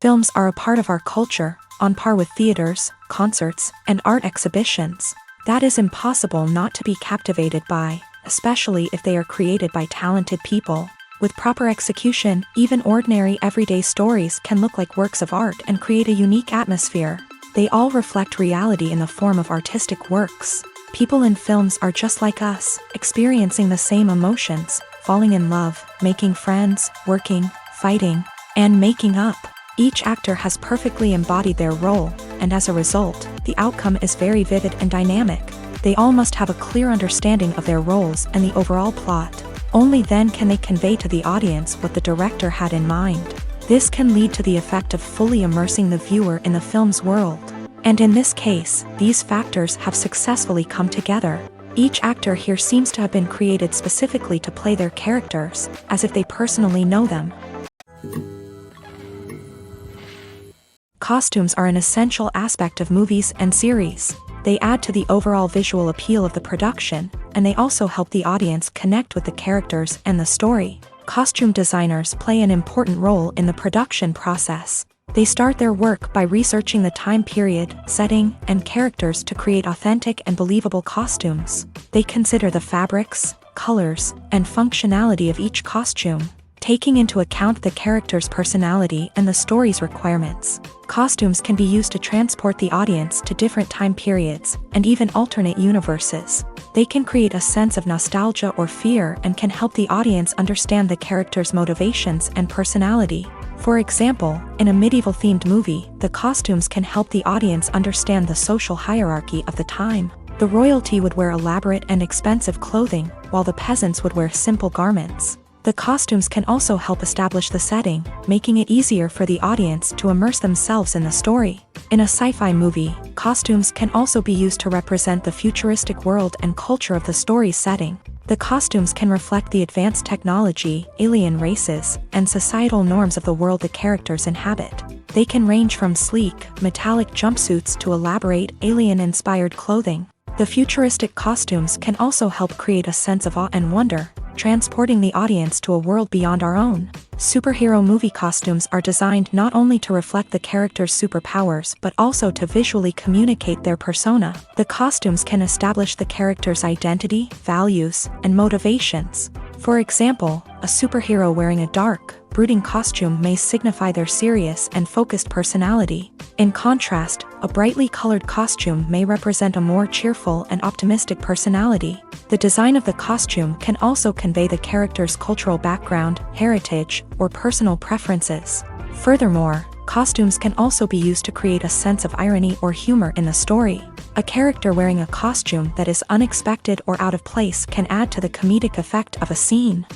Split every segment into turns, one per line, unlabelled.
Films are a part of our culture, on par with theaters, concerts, and art exhibitions. That is impossible not to be captivated by, especially if they are created by talented people. With proper execution, even ordinary everyday stories can look like works of art and create a unique atmosphere. They all reflect reality in the form of artistic works. People in films are just like us, experiencing the same emotions, falling in love, making friends, working, fighting, and making up. Each actor has perfectly embodied their role, and as a result, the outcome is very vivid and dynamic. They all must have a clear understanding of their roles and the overall plot. Only then can they convey to the audience what the director had in mind. This can lead to the effect of fully immersing the viewer in the film's world. And in this case, these factors have successfully come together. Each actor here seems to have been created specifically to play their characters, as if they personally know them. Costumes are an essential aspect of movies and series. They add to the overall visual appeal of the production, and they also help the audience connect with the characters and the story. Costume designers play an important role in the production process. They start their work by researching the time period, setting, and characters to create authentic and believable costumes. They consider the fabrics, colors, and functionality of each costume, taking into account the character's personality and the story's requirements. Costumes can be used to transport the audience to different time periods, and even alternate universes. They can create a sense of nostalgia or fear and can help the audience understand the character's motivations and personality. For example, in a medieval-themed movie, the costumes can help the audience understand the social hierarchy of the time. The royalty would wear elaborate and expensive clothing, while the peasants would wear simple garments. The costumes can also help establish the setting, making it easier for the audience to immerse themselves in the story. In a sci-fi movie, costumes can also be used to represent the futuristic world and culture of the story's setting. The costumes can reflect the advanced technology, alien races, and societal norms of the world the characters inhabit. They can range from sleek, metallic jumpsuits to elaborate, alien-inspired clothing. The futuristic costumes can also help create a sense of awe and wonder, transporting the audience to a world beyond our own. Superhero movie costumes are designed not only to reflect the character's superpowers but also to visually communicate their persona. The costumes can establish the character's identity, values, and motivations. For example, a superhero wearing a dark, brooding costume may signify their serious and focused personality. In contrast, a brightly colored costume may represent a more cheerful and optimistic personality. The design of the costume can also convey the character's cultural background, heritage, or personal preferences. Furthermore, costumes can also be used to create a sense of irony or humor in the story. A character wearing a costume that is unexpected or out of place can add to the comedic effect of a scene.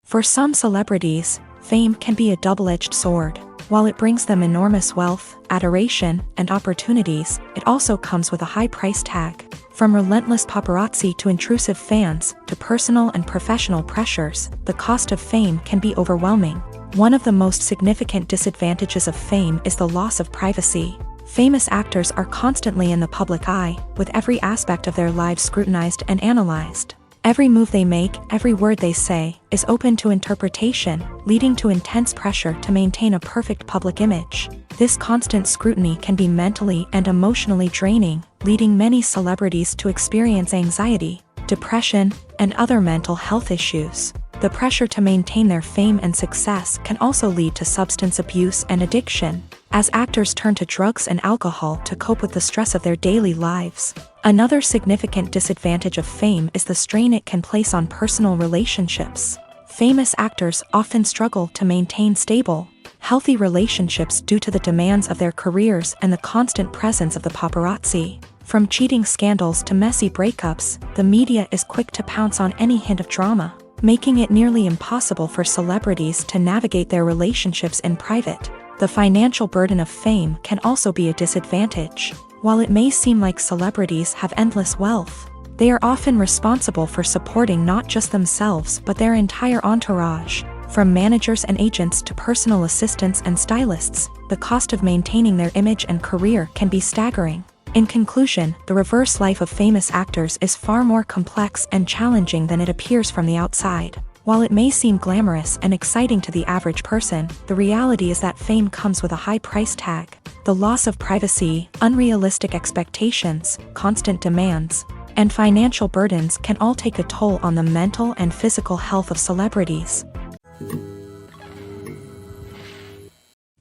For some celebrities, fame can be a double-edged sword. While it brings them enormous wealth, adoration, and opportunities, it also comes with a high price tag. From relentless paparazzi to intrusive fans, to personal and professional pressures, the cost of fame can be overwhelming. One of the most significant disadvantages of fame is the loss of privacy. Famous actors are constantly in the public eye, with every aspect of their lives scrutinized and analyzed. Every move they make, every word they say, is open to interpretation, leading to intense pressure to maintain a perfect public image. This constant scrutiny can be mentally and emotionally draining, leading many celebrities to experience anxiety, depression, and other mental health issues. The pressure to maintain their fame and success can also lead to substance abuse and addiction, as actors turn to drugs and alcohol to cope with the stress of their daily lives. Another significant disadvantage of fame is the strain it can place on personal relationships. Famous actors often struggle to maintain stable, healthy relationships due to the demands of their careers and the constant presence of the paparazzi. From cheating scandals to messy breakups, the media is quick to pounce on any hint of drama, making it nearly impossible for celebrities to navigate their relationships in private. The financial burden of fame can also be a disadvantage. While it may seem like celebrities have endless wealth, they are often responsible for supporting not just themselves but their entire entourage. From managers and agents to personal assistants and stylists, the cost of maintaining their image and career can be staggering. In conclusion, the reverse life of famous actors is far more complex and challenging than it appears from the outside. While it may seem glamorous and exciting to the average person, the reality is that fame comes with a high price tag. The loss of privacy, unrealistic expectations, constant demands, and financial burdens can all take a toll on the mental and physical health of celebrities.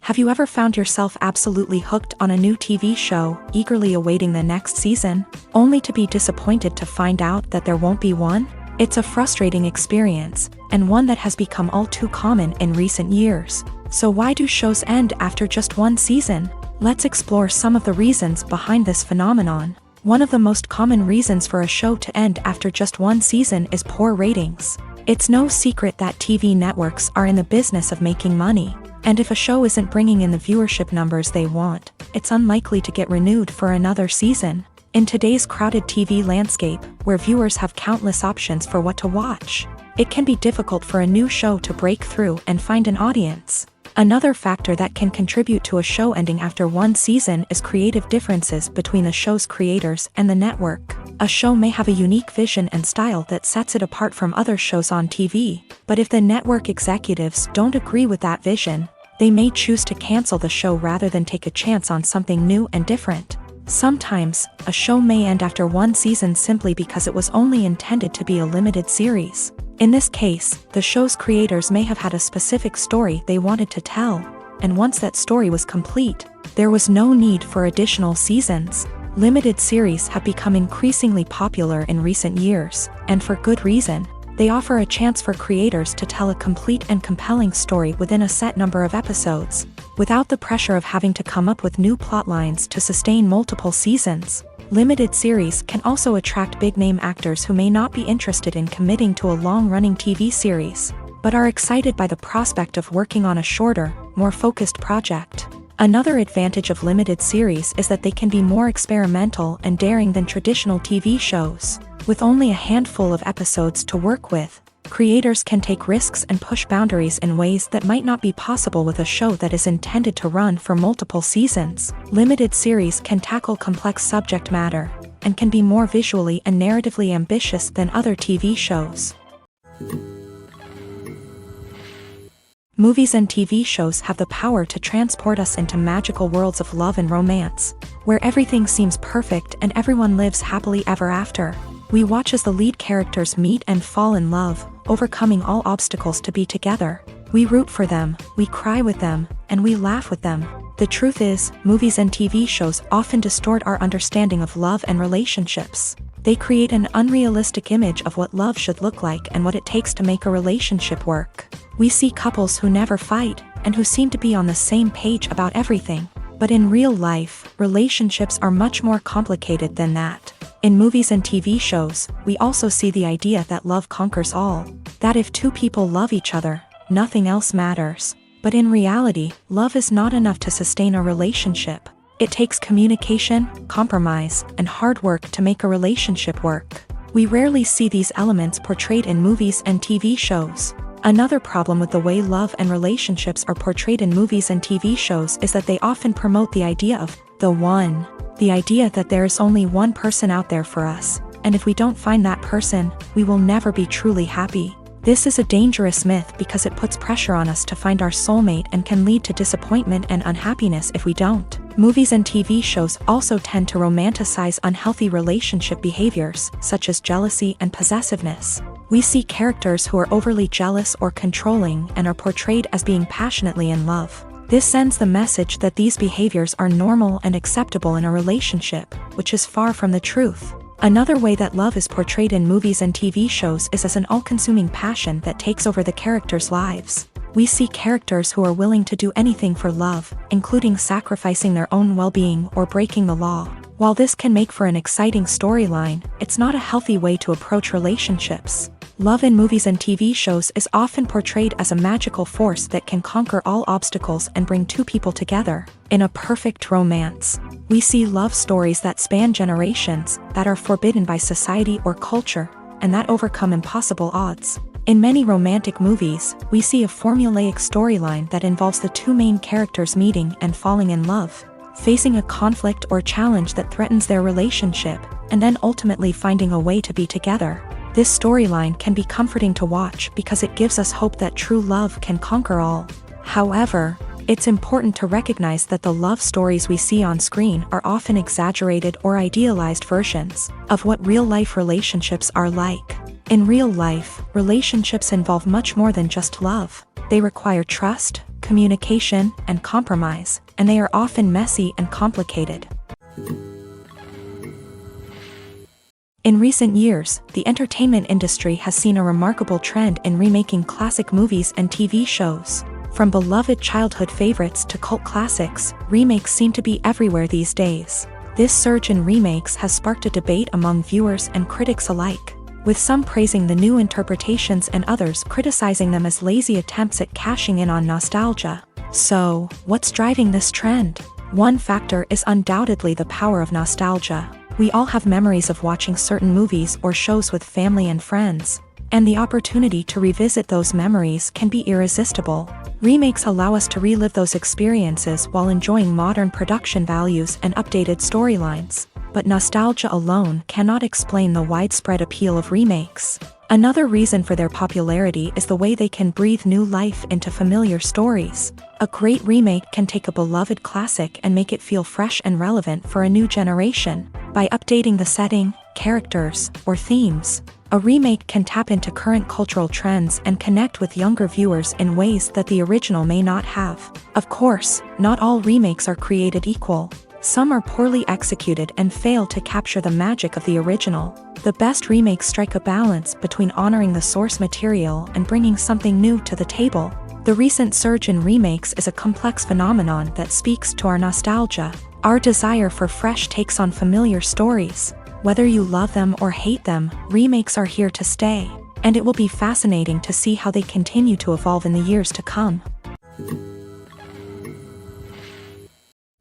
Have you ever found yourself absolutely hooked on a new TV show, eagerly awaiting the next season, only to be disappointed to find out that there won't be one? It's a frustrating experience, and one that has become all too common in recent years. So why do shows end after just one season? Let's explore some of the reasons behind this phenomenon. One of the most common reasons for a show to end after just one season is poor ratings. It's no secret that TV networks are in the business of making money. And if a show isn't bringing in the viewership numbers they want, it's unlikely to get renewed for another season. In today's crowded TV landscape, where viewers have countless options for what to watch, it can be difficult for a new show to break through and find an audience. Another factor that can contribute to a show ending after one season is creative differences between the show's creators and the network. A show may have a unique vision and style that sets it apart from other shows on TV, but if the network executives don't agree with that vision, they may choose to cancel the show rather than take a chance on something new and different. Sometimes, a show may end after one season simply because it was only intended to be a limited series. In this case, the show's creators may have had a specific story they wanted to tell, and once that story was complete, there was no need for additional seasons. Limited series have become increasingly popular in recent years, and for good reason. They offer a chance for creators to tell a complete and compelling story within a set number of episodes, without the pressure of having to come up with new plotlines to sustain multiple seasons. Limited series can also attract big-name actors who may not be interested in committing to a long-running TV series, but are excited by the prospect of working on a shorter, more focused project. Another advantage of limited series is that they can be more experimental and daring than traditional TV shows. With only a handful of episodes to work with, creators can take risks and push boundaries in ways that might not be possible with a show that is intended to run for multiple seasons. Limited series can tackle complex subject matter, and can be more visually and narratively ambitious than other TV shows. Movies and TV shows have the power to transport us into magical worlds of love and romance, where everything seems perfect and everyone lives happily ever after. We watch as the lead characters meet and fall in love, overcoming all obstacles to be together. We root for them, we cry with them, and we laugh with them. The truth is, movies and TV shows often distort our understanding of love and relationships. They create an unrealistic image of what love should look like and what it takes to make a relationship work. We see couples who never fight, and who seem to be on the same page about everything. But in real life, relationships are much more complicated than that. In movies and TV shows, we also see the idea that love conquers all. That if two people love each other, nothing else matters. But in reality, love is not enough to sustain a relationship. It takes communication, compromise, and hard work to make a relationship work. We rarely see these elements portrayed in movies and TV shows. Another problem with the way love and relationships are portrayed in movies and TV shows is that they often promote the idea of the one. The idea that there is only one person out there for us, and if we don't find that person, we will never be truly happy. This is a dangerous myth because it puts pressure on us to find our soulmate and can lead to disappointment and unhappiness if we don't. Movies and TV shows also tend to romanticize unhealthy relationship behaviors, such as jealousy and possessiveness. We see characters who are overly jealous or controlling and are portrayed as being passionately in love. This sends the message that these behaviors are normal and acceptable in a relationship, which is far from the truth. Another way that love is portrayed in movies and TV shows is as an all-consuming passion that takes over the characters' lives. We see characters who are willing to do anything for love, including sacrificing their own well-being or breaking the law. While this can make for an exciting storyline, it's not a healthy way to approach relationships. Love in movies and TV shows is often portrayed as a magical force that can conquer all obstacles and bring two people together. In a perfect romance, we see love stories that span generations, that are forbidden by society or culture, and that overcome impossible odds. In many romantic movies, we see a formulaic storyline that involves the two main characters meeting and falling in love, facing a conflict or challenge that threatens their relationship, and then ultimately finding a way to be together. This storyline can be comforting to watch because it gives us hope that true love can conquer all. However, it's important to recognize that the love stories we see on screen are often exaggerated or idealized versions of what real-life relationships are like. In real life, relationships involve much more than just love. They require trust, communication, and compromise, and they are often messy and complicated. In recent years, the entertainment industry has seen a remarkable trend in remaking classic movies and TV shows. From beloved childhood favorites to cult classics, remakes seem to be everywhere these days. This surge in remakes has sparked a debate among viewers and critics alike, with some praising the new interpretations and others criticizing them as lazy attempts at cashing in on nostalgia. So, what's driving this trend? One factor is undoubtedly the power of nostalgia. We all have memories of watching certain movies or shows with family and friends, and the opportunity to revisit those memories can be irresistible. Remakes allow us to relive those experiences while enjoying modern production values and updated storylines. But nostalgia alone cannot explain the widespread appeal of remakes. Another reason for their popularity is the way they can breathe new life into familiar stories. A great remake can take a beloved classic and make it feel fresh and relevant for a new generation. By updating the setting, characters, or themes, a remake can tap into current cultural trends and connect with younger viewers in ways that the original may not have. Of course, not all remakes are created equal. Some are poorly executed and fail to capture the magic of the original. The best remakes strike a balance between honoring the source material and bringing something new to the table. The recent surge in remakes is a complex phenomenon that speaks to our nostalgia, our desire for fresh takes on familiar stories. Whether you love them or hate them, remakes are here to stay, and it will be fascinating to see how they continue to evolve in the years to come.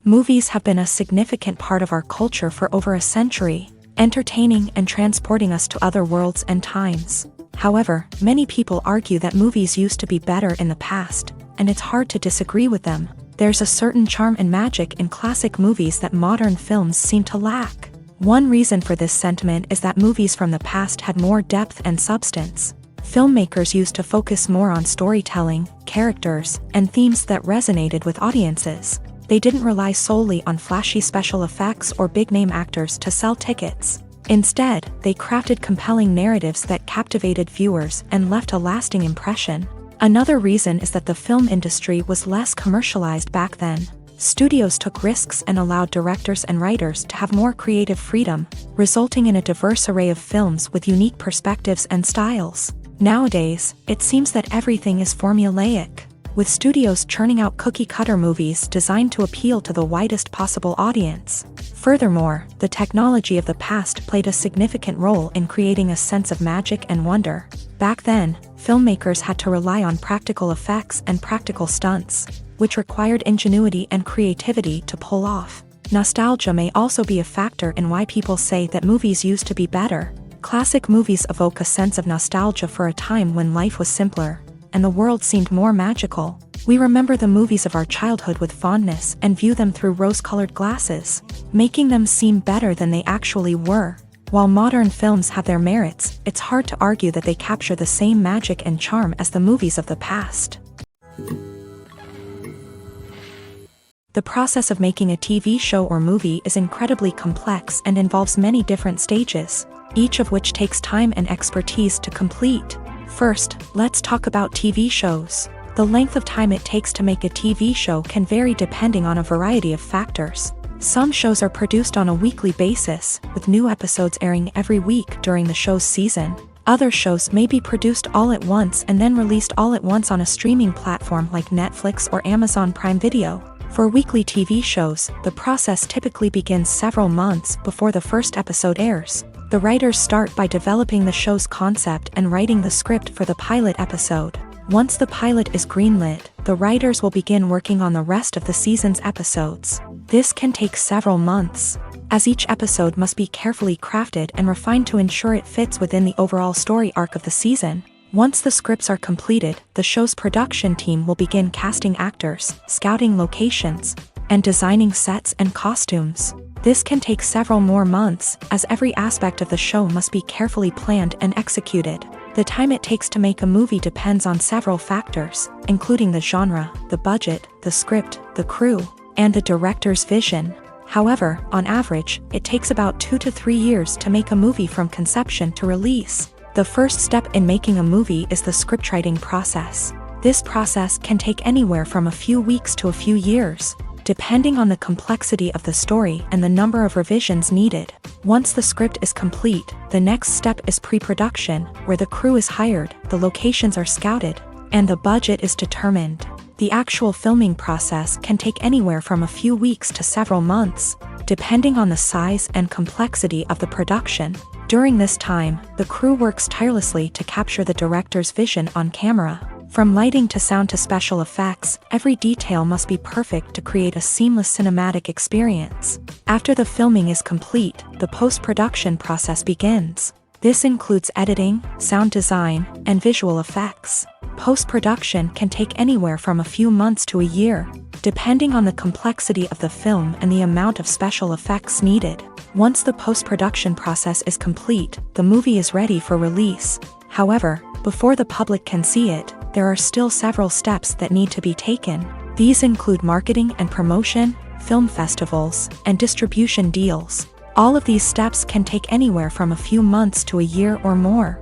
Movies have been a significant part of our culture for over a century, entertaining and transporting us to other worlds and times. However, many people argue that movies used to be better in the past, and it's hard to disagree with them. There's a certain charm and magic in classic movies that modern films seem to lack. One reason for this sentiment is that movies from the past had more depth and substance. Filmmakers used to focus more on storytelling, characters, and themes that resonated with audiences. They didn't rely solely on flashy special effects or big-name actors to sell tickets. Instead, they crafted compelling narratives that captivated viewers and left a lasting impression. Another reason is that the film industry was less commercialized back then. Studios took risks and allowed directors and writers to have more creative freedom, resulting in a diverse array of films with unique perspectives and styles. Nowadays, it seems that everything is formulaic, with studios churning out cookie-cutter movies designed to appeal to the widest possible audience. Furthermore, the technology of the past played a significant role in creating a sense of magic and wonder. Back then, filmmakers had to rely on practical effects and practical stunts, which required ingenuity and creativity to pull off. Nostalgia may also be a factor in why people say that movies used to be better. Classic movies evoke a sense of nostalgia for a time when life was simpler, and the world seemed more magical. We remember the movies of our childhood with fondness and view them through rose-colored glasses, making them seem better than they actually were. While modern films have their merits, it's hard to argue that they capture the same magic and charm as the movies of the past. The process of making a TV show or movie is incredibly complex and involves many different stages, each of which takes time and expertise to complete. First, let's talk about TV shows. The length of time it takes to make a TV show can vary depending on a variety of factors. Some shows are produced on a weekly basis, with new episodes airing every week during the show's season. Other shows may be produced all at once and then released all at once on a streaming platform like Netflix or Amazon Prime Video. For weekly TV shows, the process typically begins several months before the first episode airs. The writers start by developing the show's concept and writing the script for the pilot episode. Once the pilot is greenlit, the writers will begin working on the rest of the season's episodes. This can take several months, as each episode must be carefully crafted and refined to ensure it fits within the overall story arc of the season. Once the scripts are completed, the show's production team will begin casting actors, scouting locations, and designing sets and costumes. This can take several more months, as every aspect of the show must be carefully planned and executed. The time it takes to make a movie depends on several factors, including the genre, the budget, the script, the crew, and the director's vision. However, on average, it takes about 2 to 3 years to make a movie from conception to release. The first step in making a movie is the scriptwriting process. This process can take anywhere from a few weeks to a few years, depending on the complexity of the story and the number of revisions needed. Once the script is complete, the next step is pre-production, where the crew is hired, the locations are scouted, and the budget is determined. The actual filming process can take anywhere from a few weeks to several months, depending on the size and complexity of the production. During this time, the crew works tirelessly to capture the director's vision on camera. From lighting to sound to special effects, every detail must be perfect to create a seamless cinematic experience. After the filming is complete, the post-production process begins. This includes editing, sound design, and visual effects. Post-production can take anywhere from a few months to a year, depending on the complexity of the film and the amount of special effects needed. Once the post-production process is complete, the movie is ready for release. However, before the public can see it, there are still several steps that need to be taken. These include marketing and promotion, film festivals, and distribution deals. All of these steps can take anywhere from a few months to a year or more.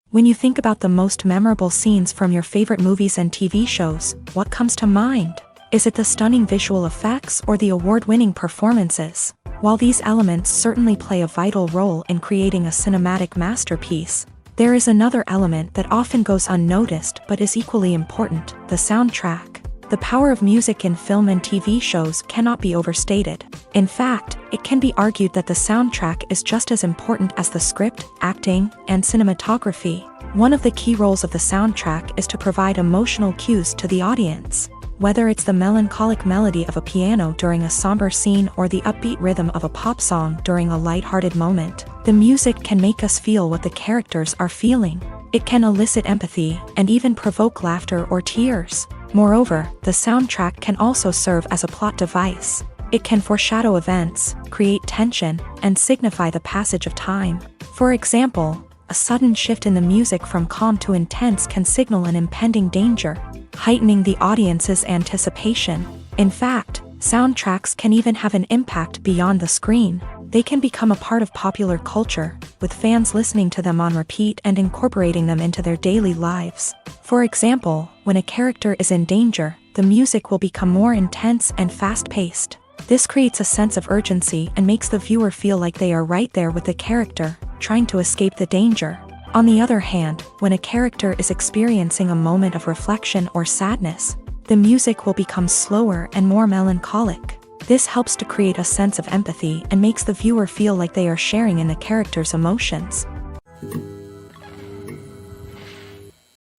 When you think about the most memorable scenes from your favorite movies and TV shows, what comes to mind? Is it the stunning visual effects or the award-winning performances? While these elements certainly play a vital role in creating a cinematic masterpiece, there is another element that often goes unnoticed but is equally important: the soundtrack. The power of music in film and TV shows cannot be overstated. In fact, it can be argued that the soundtrack is just as important as the script, acting, and cinematography. One of the key roles of the soundtrack is to provide emotional cues to the audience. Whether it's the melancholic melody of a piano during a somber scene or the upbeat rhythm of a pop song during a lighthearted moment, the music can make us feel what the characters are feeling. It can elicit empathy and even provoke laughter or tears. Moreover, the soundtrack can also serve as a plot device. It can foreshadow events, create tension, and signify the passage of time. For example, a sudden shift in the music from calm to intense can signal an impending danger, heightening the audience's anticipation. In fact, soundtracks can even have an impact beyond the screen. They can become a part of popular culture, with fans listening to them on repeat and incorporating them into their daily lives. For example, when a character is in danger, the music will become more intense and fast-paced. This creates a sense of urgency and makes the viewer feel like they are right there with the character, trying to escape the danger. On the other hand, when a character is experiencing a moment of reflection or sadness, the music will become slower and more melancholic. This helps to create a sense of empathy and makes the viewer feel like they are sharing in the character's emotions.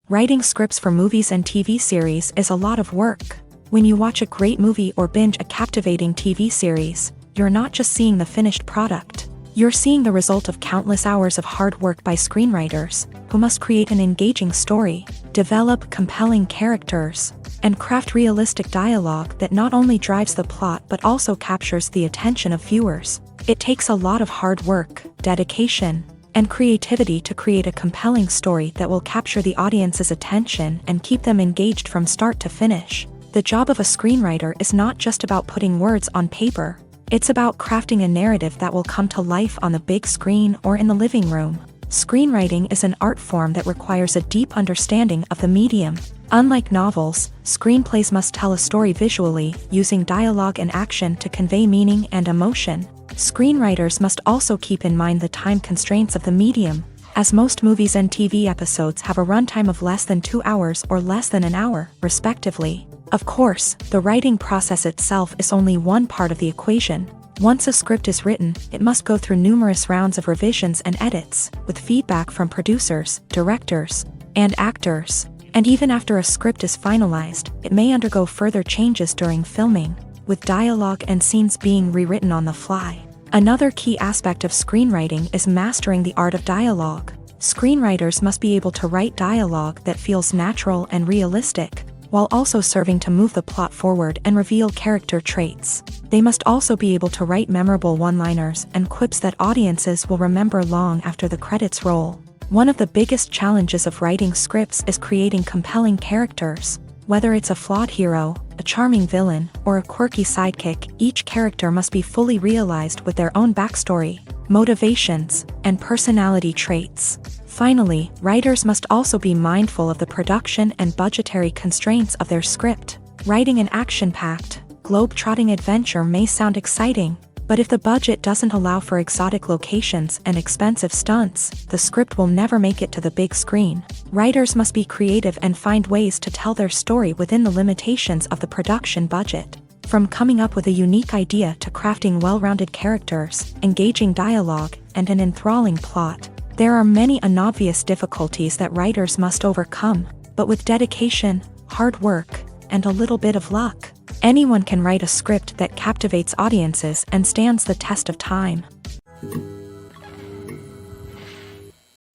Writing scripts for movies and TV series is a lot of work. When you watch a great movie or binge a captivating TV series, you're not just seeing the finished product. You're seeing the result of countless hours of hard work by screenwriters, who must create an engaging story, develop compelling characters, and craft realistic dialogue that not only drives the plot but also captures the attention of viewers. It takes a lot of hard work, dedication, and creativity to create a compelling story that will capture the audience's attention and keep them engaged from start to finish. The job of a screenwriter is not just about putting words on paper. It's about crafting a narrative that will come to life on the big screen or in the living room. Screenwriting is an art form that requires a deep understanding of the medium. Unlike novels, screenplays must tell a story visually, using dialogue and action to convey meaning and emotion. Screenwriters must also keep in mind the time constraints of the medium, as most movies and TV episodes have a runtime of less than 2 hours or less than an hour, respectively. Of course, the writing process itself is only one part of the equation. Once a script is written, it must go through numerous rounds of revisions and edits, with feedback from producers, directors, and actors. And even after a script is finalized, it may undergo further changes during filming, with dialogue and scenes being rewritten on the fly. Another key aspect of screenwriting is mastering the art of dialogue. Screenwriters must be able to write dialogue that feels natural and realistic. while also serving to move the plot forward and reveal character traits. They must also be able to write memorable one-liners and quips that audiences will remember long after the credits roll. One of the biggest challenges of writing scripts is creating compelling characters. Whether it's a flawed hero, a charming villain, or a quirky sidekick, each character must be fully realized with their own backstory, motivations, and personality traits. Finally, writers must also be mindful of the production and budgetary constraints of their script. Writing an action-packed, globe-trotting adventure may sound exciting, but if the budget doesn't allow for exotic locations and expensive stunts, the script will never make it to the big screen. Writers must be creative and find ways to tell their story within the limitations of the production budget. From coming up with a unique idea to crafting well-rounded characters, engaging dialogue, and an enthralling plot, there are many unobvious difficulties that writers must overcome, but with dedication, hard work, and a little bit of luck, anyone can write a script that captivates audiences and stands the test of time.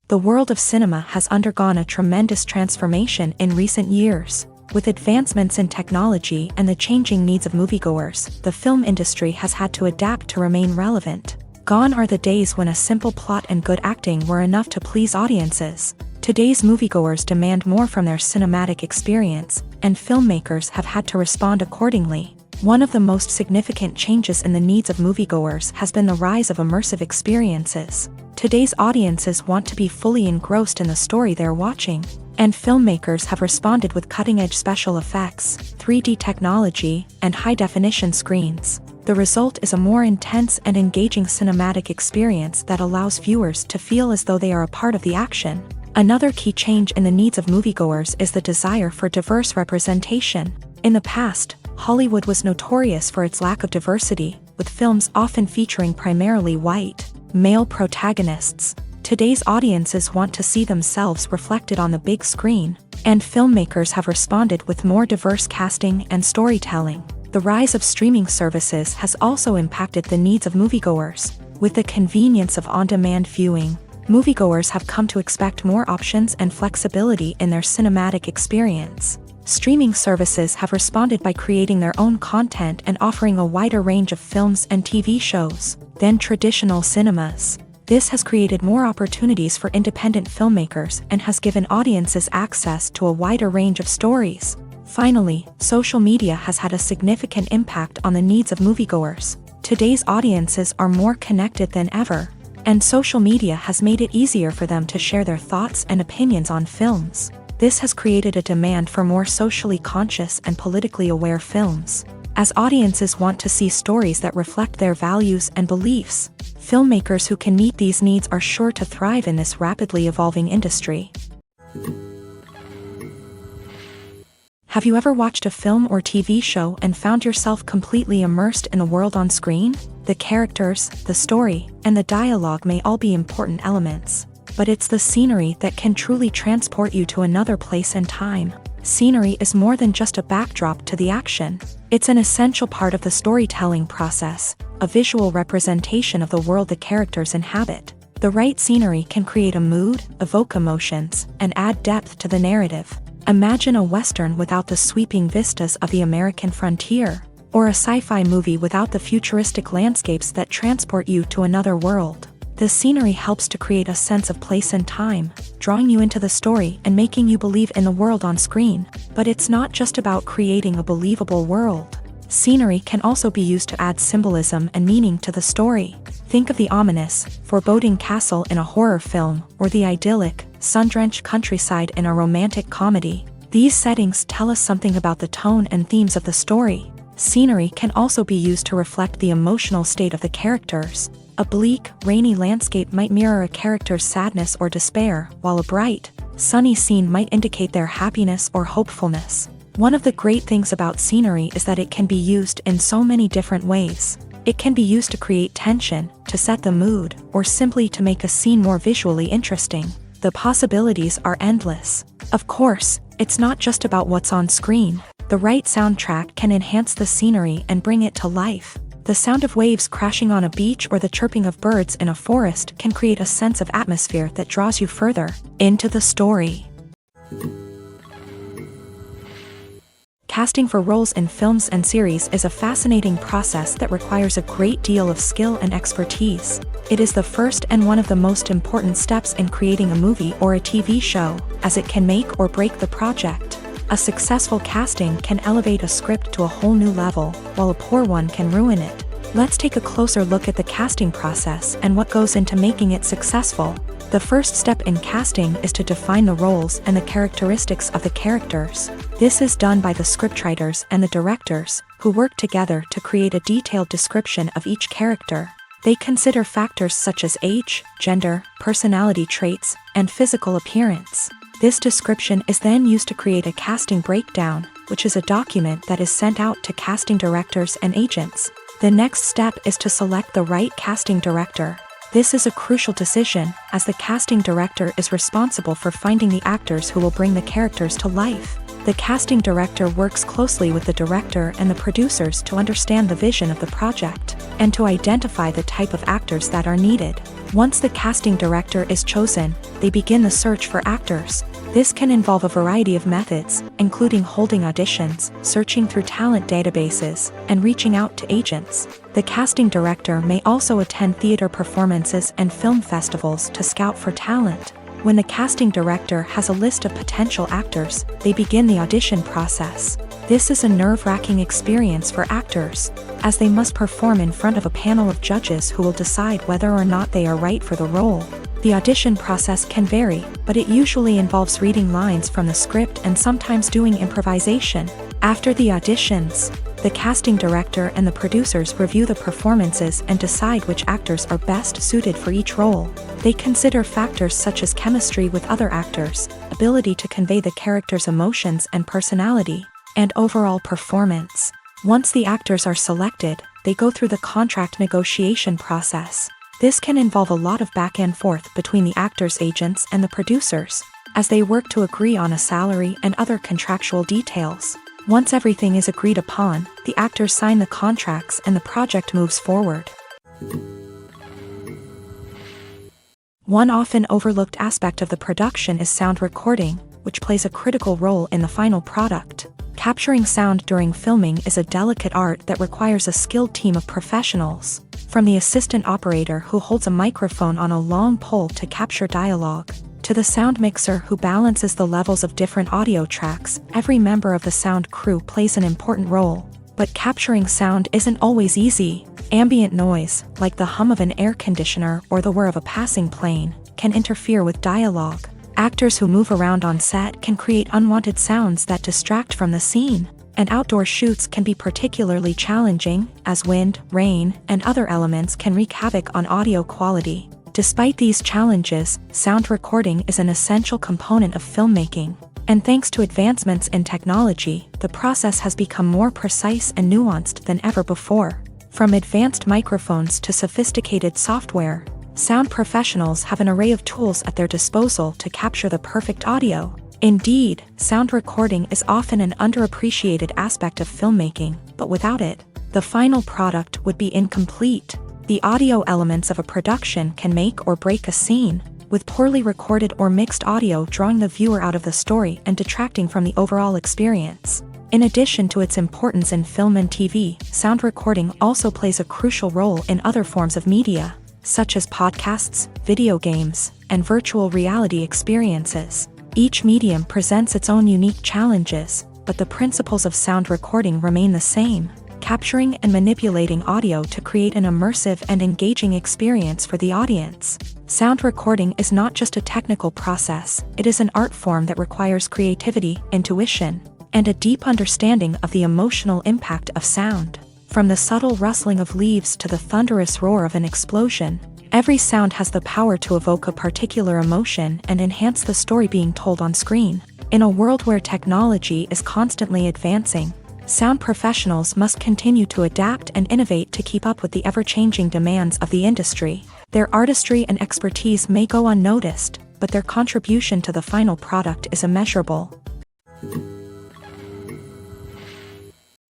The world of cinema has undergone a tremendous transformation in recent years. With advancements in technology and the changing needs of moviegoers, the film industry has had to adapt to remain relevant. Gone are the days when a simple plot and good acting were enough to please audiences. Today's moviegoers demand more from their cinematic experience, and filmmakers have had to respond accordingly. One of the most significant changes in the needs of moviegoers has been the rise of immersive experiences. Today's audiences want to be fully engrossed in the story they're watching, and filmmakers have responded with cutting-edge special effects, 3D technology, and high-definition screens. The result is a more intense and engaging cinematic experience that allows viewers to feel as though they are a part of the action. Another key change in the needs of moviegoers is the desire for diverse representation. In the past, Hollywood was notorious for its lack of diversity, with films often featuring primarily white, male protagonists. Today's audiences want to see themselves reflected on the big screen, and filmmakers have responded with more diverse casting and storytelling. The rise of streaming services has also impacted the needs of moviegoers. With the convenience of on-demand viewing, moviegoers have come to expect more options and flexibility in their cinematic experience. Streaming services have responded by creating their own content and offering a wider range of films and TV shows than traditional cinemas. This has created more opportunities for independent filmmakers and has given audiences access to a wider range of stories. Finally, social media has had a significant impact on the needs of moviegoers. Today's audiences are more connected than ever, and social media has made it easier for them to share their thoughts and opinions on films. This has created a demand for more socially conscious and politically aware films. As audiences want to see stories that reflect their values and beliefs, filmmakers who can meet these needs are sure to thrive in this rapidly evolving industry. Have you ever watched a film or TV show and found yourself completely immersed in the world on screen? The characters, the story, and the dialogue may all be important elements, but it's the scenery that can truly transport you to another place and time. Scenery is more than just a backdrop to the action. It's an essential part of the storytelling process, a visual representation of the world the characters inhabit. The right scenery can create a mood, evoke emotions, and add depth to the narrative. Imagine a Western without the sweeping vistas of the American frontier, or a sci-fi movie without the futuristic landscapes that transport you to another world. The scenery helps to create a sense of place and time, drawing you into the story and making you believe in the world on screen. But it's not just about creating a believable world. Scenery can also be used to add symbolism and meaning to the story. Think of the ominous, foreboding castle in a horror film, or the idyllic, sun-drenched countryside in a romantic comedy. These settings tell us something about the tone and themes of the story. Scenery can also be used to reflect the emotional state of the characters. A bleak, rainy landscape might mirror a character's sadness or despair, while a bright, sunny scene might indicate their happiness or hopefulness. One of the great things about scenery is that it can be used in so many different ways. It can be used to create tension, to set the mood, or simply to make a scene more visually interesting. The possibilities are endless. Of course, it's not just about what's on screen. The right soundtrack can enhance the scenery and bring it to life. The sound of waves crashing on a beach or the chirping of birds in a forest can create a sense of atmosphere that draws you further into the story. Casting for roles in films and series is a fascinating process that requires a great deal of skill and expertise. It is the first and one of the most important steps in creating a movie or a TV show, as it can make or break the project. A successful casting can elevate a script to a whole new level, while a poor one can ruin it. Let's take a closer look at the casting process and what goes into making it successful. The first step in casting is to define the roles and the characteristics of the characters. This is done by the scriptwriters and the directors, who work together to create a detailed description of each character. They consider factors such as age, gender, personality traits, and physical appearance. This description is then used to create a casting breakdown, which is a document that is sent out to casting directors and agents. The next step is to select the right casting director. This is a crucial decision, as the casting director is responsible for finding the actors who will bring the characters to life. The casting director works closely with the director and the producers to understand the vision of the project, and to identify the type of actors that are needed. Once the casting director is chosen, they begin the search for actors. This can involve a variety of methods, including holding auditions, searching through talent databases, and reaching out to agents. The casting director may also attend theater performances and film festivals to scout for talent. When the casting director has a list of potential actors, they begin the audition process. This is a nerve-wracking experience for actors, as they must perform in front of a panel of judges who will decide whether or not they are right for the role. The audition process can vary, but it usually involves reading lines from the script and sometimes doing improvisation. After the auditions, the casting director and the producers review the performances and decide which actors are best suited for each role. They consider factors such as chemistry with other actors, ability to convey the character's emotions and personality, and overall performance. Once the actors are selected, they go through the contract negotiation process. This can involve a lot of back and forth between the actors' agents and the producers, as they work to agree on a salary and other contractual details. Once everything is agreed upon, the actors sign the contracts and the project moves forward. One often overlooked aspect of the production is sound recording, which plays a critical role in the final product. Capturing sound during filming is a delicate art that requires a skilled team of professionals. From the assistant operator who holds a microphone on a long pole to capture dialogue, to the sound mixer who balances the levels of different audio tracks, every member of the sound crew plays an important role. But capturing sound isn't always easy. Ambient noise, like the hum of an air conditioner or the whir of a passing plane, can interfere with dialogue. Actors who move around on set can create unwanted sounds that distract from the scene. And outdoor shoots can be particularly challenging, as wind, rain, and other elements can wreak havoc on audio quality. Despite these challenges, sound recording is an essential component of filmmaking. And thanks to advancements in technology, the process has become more precise and nuanced than ever before. From advanced microphones to sophisticated software, sound professionals have an array of tools at their disposal to capture the perfect audio. Indeed, sound recording is often an underappreciated aspect of filmmaking, but without it, the final product would be incomplete. The audio elements of a production can make or break a scene, with poorly recorded or mixed audio drawing the viewer out of the story and detracting from the overall experience. In addition to its importance in film and TV, sound recording also plays a crucial role in other forms of media, such as podcasts, video games, and virtual reality experiences. Each medium presents its own unique challenges, but the principles of sound recording remain the same, capturing and manipulating audio to create an immersive and engaging experience for the audience. Sound recording is not just a technical process, it is an art form that requires creativity, intuition, and a deep understanding of the emotional impact of sound. From the subtle rustling of leaves to the thunderous roar of an explosion, every sound has the power to evoke a particular emotion and enhance the story being told on screen. In a world where technology is constantly advancing, sound professionals must continue to adapt and innovate to keep up with the ever-changing demands of the industry. Their artistry and expertise may go unnoticed, but their contribution to the final product is immeasurable.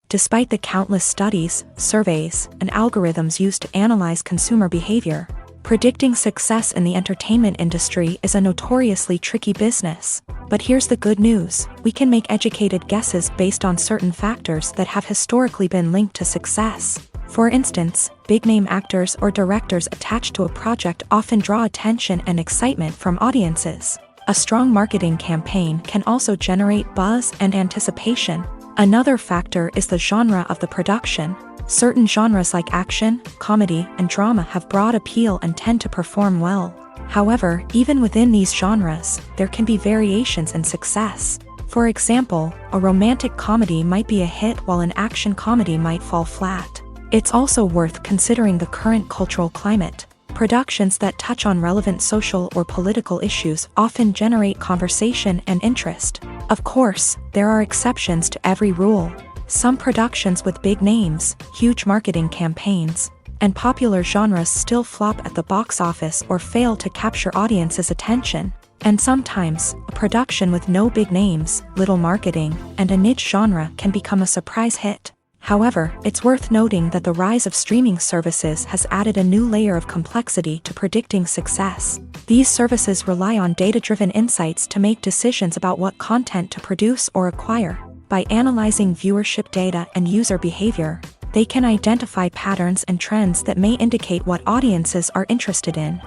Despite the countless studies, surveys, and algorithms used to analyze consumer behavior, Predicting success in the entertainment industry is a notoriously tricky business. But here's the good news: we can make educated guesses based on certain factors that have historically been linked to success. For instance, big-name actors or directors attached to a project often draw attention and excitement from audiences. A strong marketing campaign can also generate buzz and anticipation. Another factor is the genre of the production. Certain genres like action, comedy, and drama have broad appeal and tend to perform well. However, even within these genres, there can be variations in success. For example, a romantic comedy might be a hit while an action comedy might fall flat. It's also worth considering the current cultural climate. Productions that touch on relevant social or political issues often generate conversation and interest. Of course, there are exceptions to every rule. Some productions with big names, huge marketing campaigns, and popular genres still flop at the box office or fail to capture audiences' attention. And sometimes, a production with no big names, little marketing, and a niche genre can become a surprise hit. However, it's worth noting that the rise of streaming services has added a new layer of complexity to predicting success. These services rely on data-driven insights to make decisions about what content to produce or acquire. By analyzing viewership data and user behavior, they can identify patterns and trends that may indicate what audiences are interested in.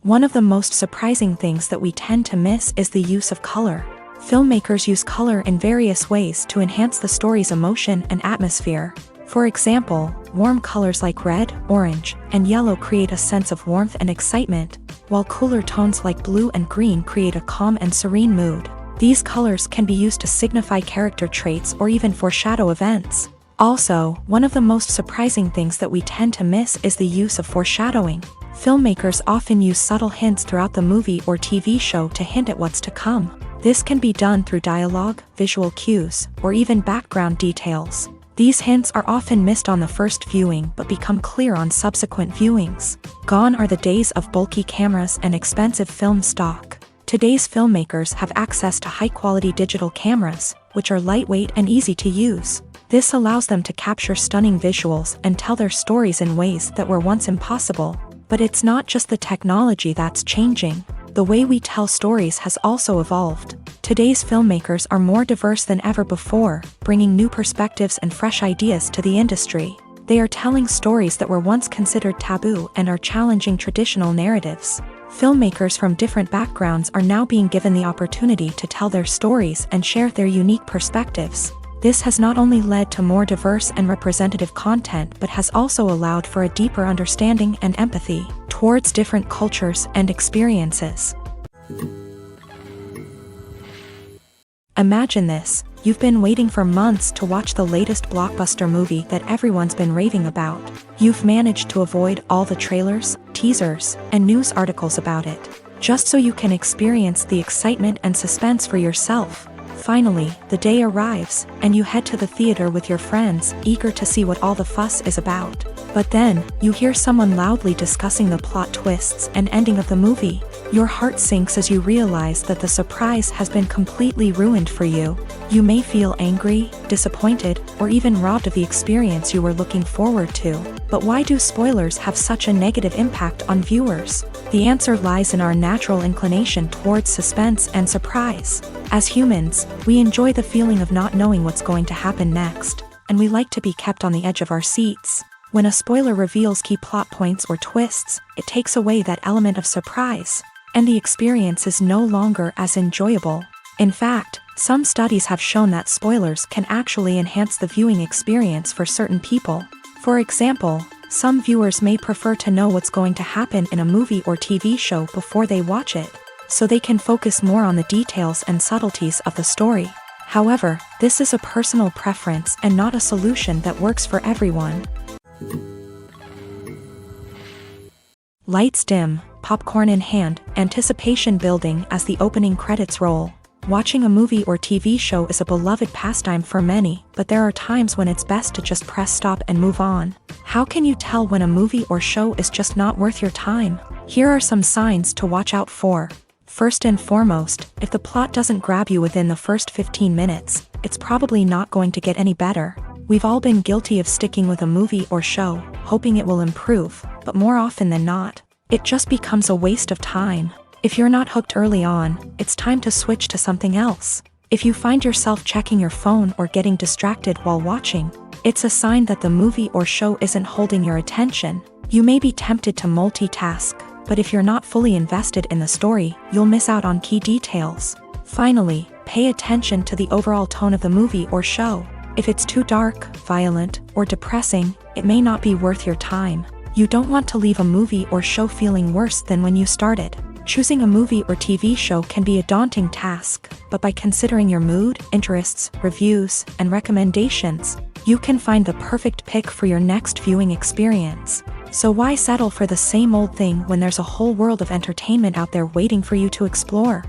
One of the most surprising things that we tend to miss is the use of color. Filmmakers use color in various ways to enhance the story's emotion and atmosphere. For example, warm colors like red, orange, and yellow create a sense of warmth and excitement, while cooler tones like blue and green create a calm and serene mood. These colors can be used to signify character traits or even foreshadow events. Also, one of the most surprising things that we tend to miss is the use of foreshadowing. Filmmakers often use subtle hints throughout the movie or TV show to hint at what's to come. This can be done through dialogue, visual cues, or even background details. These hints are often missed on the first viewing but become clear on subsequent viewings. Gone are the days of bulky cameras and expensive film stock. Today's filmmakers have access to high-quality digital cameras, which are lightweight and easy to use. This allows them to capture stunning visuals and tell their stories in ways that were once impossible. But it's not just the technology that's changing. The way we tell stories has also evolved. Today's filmmakers are more diverse than ever before, bringing new perspectives and fresh ideas to the industry. They are telling stories that were once considered taboo and are challenging traditional narratives. Filmmakers from different backgrounds are now being given the opportunity to tell their stories and share their unique perspectives. This has not only led to more diverse and representative content but has also allowed for a deeper understanding and empathy towards different cultures and experiences. Imagine this: you've been waiting for months to watch the latest blockbuster movie that everyone's been raving about. You've managed to avoid all the trailers, teasers, and news articles about it, just so you can experience the excitement and suspense for yourself. Finally, the day arrives, and you head to the theater with your friends, eager to see what all the fuss is about. But then, you hear someone loudly discussing the plot twists and ending of the movie. Your heart sinks as you realize that the surprise has been completely ruined for you. You may feel angry, disappointed, or even robbed of the experience you were looking forward to. But why do spoilers have such a negative impact on viewers? The answer lies in our natural inclination towards suspense and surprise. As humans, we enjoy the feeling of not knowing what's going to happen next, and we like to be kept on the edge of our seats. When a spoiler reveals key plot points or twists, it takes away that element of surprise, and the experience is no longer as enjoyable. In fact, some studies have shown that spoilers can actually enhance the viewing experience for certain people. For example, some viewers may prefer to know what's going to happen in a movie or TV show before they watch it, so they can focus more on the details and subtleties of the story. However, this is a personal preference and not a solution that works for everyone. Lights dim, popcorn in hand, anticipation building as the opening credits roll. Watching a movie or TV show is a beloved pastime for many, but there are times when it's best to just press stop and move on. How can you tell when a movie or show is just not worth your time? Here are some signs to watch out for. First and foremost, if the plot doesn't grab you within the first 15 minutes, it's probably not going to get any better. We've all been guilty of sticking with a movie or show, hoping it will improve, but more often than not, it just becomes a waste of time. If you're not hooked early on, it's time to switch to something else. If you find yourself checking your phone or getting distracted while watching, it's a sign that the movie or show isn't holding your attention. You may be tempted to multitask, but if you're not fully invested in the story, you'll miss out on key details. Finally, pay attention to the overall tone of the movie or show. If it's too dark, violent, or depressing, it may not be worth your time. You don't want to leave a movie or show feeling worse than when you started. Choosing a movie or TV show can be a daunting task, but by considering your mood, interests, reviews, and recommendations, you can find the perfect pick for your next viewing experience. So why settle for the same old thing when there's a whole world of entertainment out there waiting for you to explore?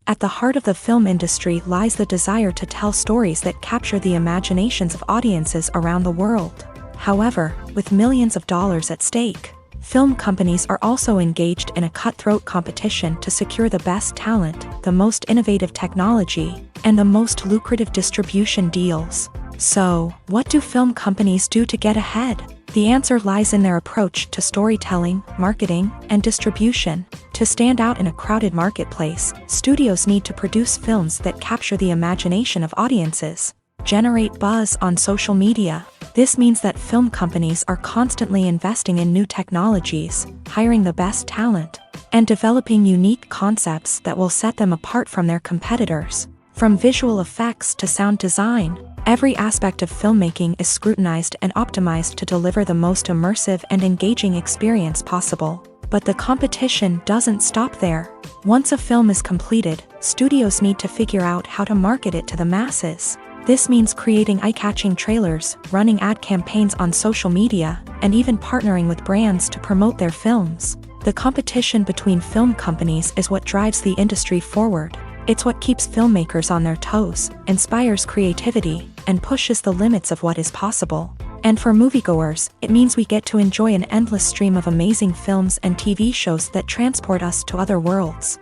At the heart of the film industry lies the desire to tell stories that capture the imaginations of audiences around the world. However, with millions of dollars at stake, film companies are also engaged in a cutthroat competition to secure the best talent, the most innovative technology, and the most lucrative distribution deals. So, what do film companies do to get ahead? The answer lies in their approach to storytelling, marketing, and distribution. To stand out in a crowded marketplace, studios need to produce films that capture the imagination of audiences, generate buzz on social media. This means that film companies are constantly investing in new technologies, hiring the best talent, and developing unique concepts that will set them apart from their competitors. From visual effects to sound design, every aspect of filmmaking is scrutinized and optimized to deliver the most immersive and engaging experience possible. But the competition doesn't stop there. Once a film is completed, studios need to figure out how to market it to the masses. This means creating eye-catching trailers, running ad campaigns on social media, and even partnering with brands to promote their films. The competition between film companies is what drives the industry forward. It's what keeps filmmakers on their toes, inspires creativity, and pushes the limits of what is possible. And for moviegoers, it means we get to enjoy an endless stream of amazing films and TV shows that transport us to other worlds.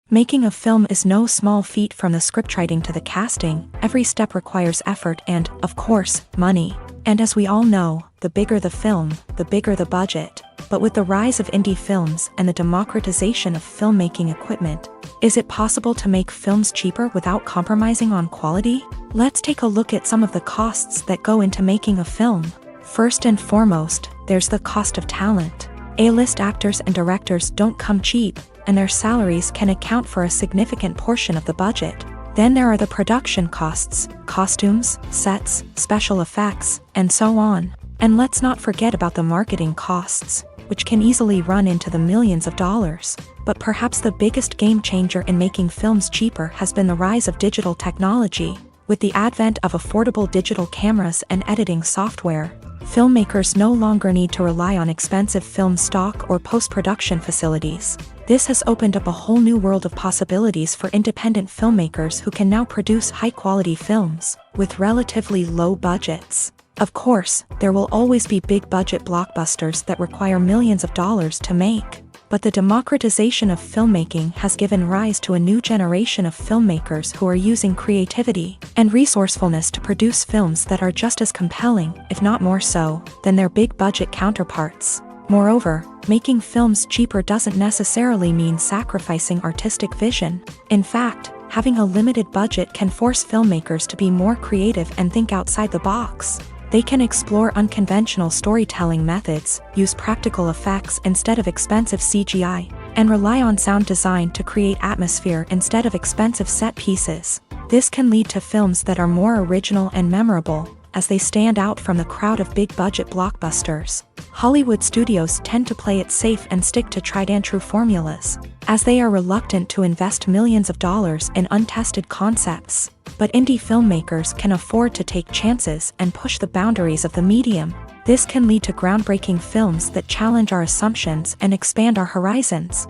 Making a film is no small feat. From the scriptwriting to the casting, every step requires effort and, of course, money. And as we all know, the bigger the film, the bigger the budget. But with the rise of indie films and the democratization of filmmaking equipment, is it possible to make films cheaper without compromising on quality? Let's take a look at some of the costs that go into making a film. First and foremost, there's the cost of talent. A-list actors and directors don't come cheap, and their salaries can account for a significant portion of the budget. Then there are the production costs, costumes, sets, special effects, and so on. And let's not forget about the marketing costs, which can easily run into the millions of dollars. But perhaps the biggest game changer in making films cheaper has been the rise of digital technology. With the advent of affordable digital cameras and editing software, filmmakers no longer need to rely on expensive film stock or post-production facilities. This has opened up a whole new world of possibilities for independent filmmakers who can now produce high-quality films with relatively low budgets. Of course, there will always be big-budget blockbusters that require millions of dollars to make. But the democratization of filmmaking has given rise to a new generation of filmmakers who are using creativity and resourcefulness to produce films that are just as compelling, if not more so, than their big-budget counterparts. Moreover, making films cheaper doesn't necessarily mean sacrificing artistic vision. In fact, having a limited budget can force filmmakers to be more creative and think outside the box. They can explore unconventional storytelling methods, use practical effects instead of expensive CGI, and rely on sound design to create atmosphere instead of expensive set pieces. This can lead to films that are more original and memorable, as they stand out from the crowd of big-budget blockbusters. Hollywood studios tend to play it safe and stick to tried-and-true formulas, as they are reluctant to invest millions of dollars in untested concepts. But indie filmmakers can afford to take chances and push the boundaries of the medium. This can lead to groundbreaking films that challenge our assumptions and expand our horizons.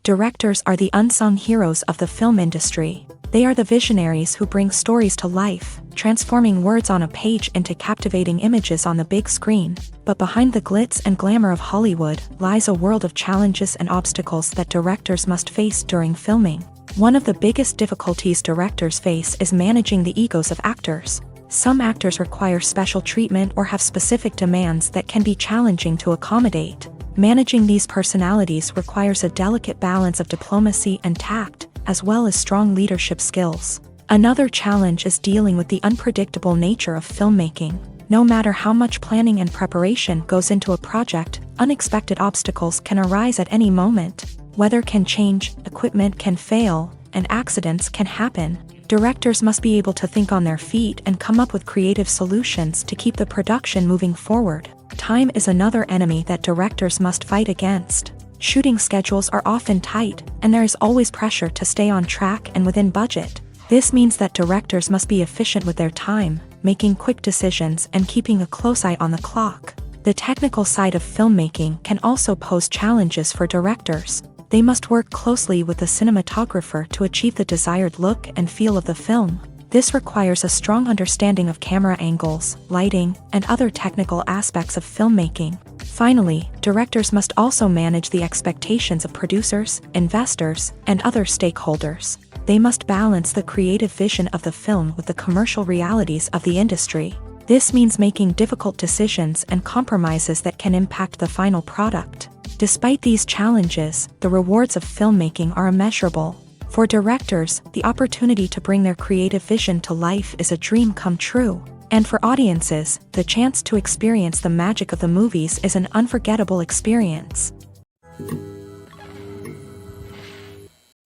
Directors are the unsung heroes of the film industry. They are the visionaries who bring stories to life, transforming words on a page into captivating images on the big screen. But behind the glitz and glamour of Hollywood lies a world of challenges and obstacles that directors must face during filming. One of the biggest difficulties directors face is managing the egos of actors. Some actors require special treatment or have specific demands that can be challenging to accommodate. Managing these personalities requires a delicate balance of diplomacy and tact, as well as strong leadership skills. Another challenge is dealing with the unpredictable nature of filmmaking. No matter how much planning and preparation goes into a project, unexpected obstacles can arise at any moment. Weather can change, equipment can fail, and accidents can happen. Directors must be able to think on their feet and come up with creative solutions to keep the production moving forward. Time is another enemy that directors must fight against. Shooting schedules are often tight, and there is always pressure to stay on track and within budget. This means that directors must be efficient with their time, making quick decisions and keeping a close eye on the clock. The technical side of filmmaking can also pose challenges for directors. They must work closely with the cinematographer to achieve the desired look and feel of the film. This requires a strong understanding of camera angles, lighting, and other technical aspects of filmmaking. Finally, directors must also manage the expectations of producers, investors, and other stakeholders. They must balance the creative vision of the film with the commercial realities of the industry. This means making difficult decisions and compromises that can impact the final product. Despite these challenges, the rewards of filmmaking are immeasurable. For directors, the opportunity to bring their creative vision to life is a dream come true. And for audiences, the chance to experience the magic of the movies is an unforgettable experience.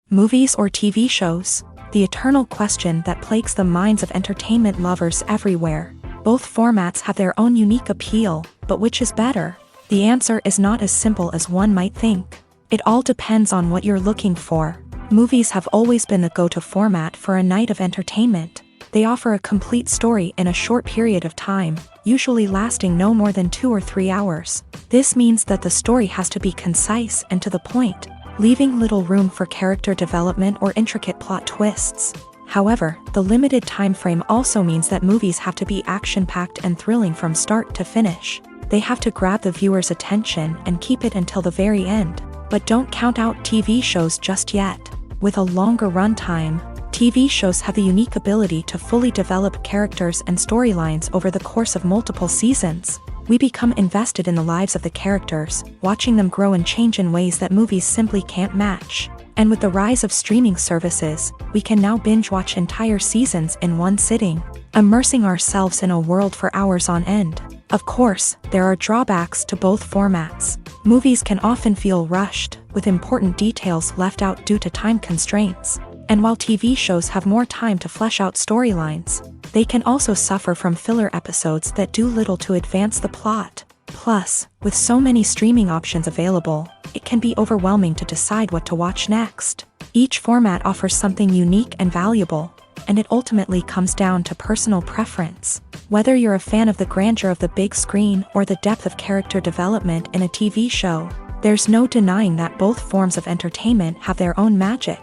Movies or TV shows? The eternal question that plagues the minds of entertainment lovers everywhere. Both formats have their own unique appeal, but which is better? The answer is not as simple as one might think. It all depends on what you're looking for. Movies have always been the go-to format for a night of entertainment. They offer a complete story in a short period of time, usually lasting no more than 2 or 3 hours. This means that the story has to be concise and to the point, leaving little room for character development or intricate plot twists. However, the limited time frame also means that movies have to be action-packed and thrilling from start to finish. They have to grab the viewer's attention and keep it until the very end. But don't count out TV shows just yet. With a longer runtime, TV shows have the unique ability to fully develop characters and storylines over the course of multiple seasons. We become invested in the lives of the characters, watching them grow and change in ways that movies simply can't match. And with the rise of streaming services, we can now binge-watch entire seasons in one sitting, immersing ourselves in a world for hours on end. Of course, there are drawbacks to both formats. Movies can often feel rushed, with important details left out due to time constraints. And while TV shows have more time to flesh out storylines, they can also suffer from filler episodes that do little to advance the plot. Plus, with so many streaming options available, it can be overwhelming to decide what to watch next. Each format offers something unique and valuable, and it ultimately comes down to personal preference. Whether you're a fan of the grandeur of the big screen or the depth of character development in a TV show, there's no denying that both forms of entertainment have their own magic.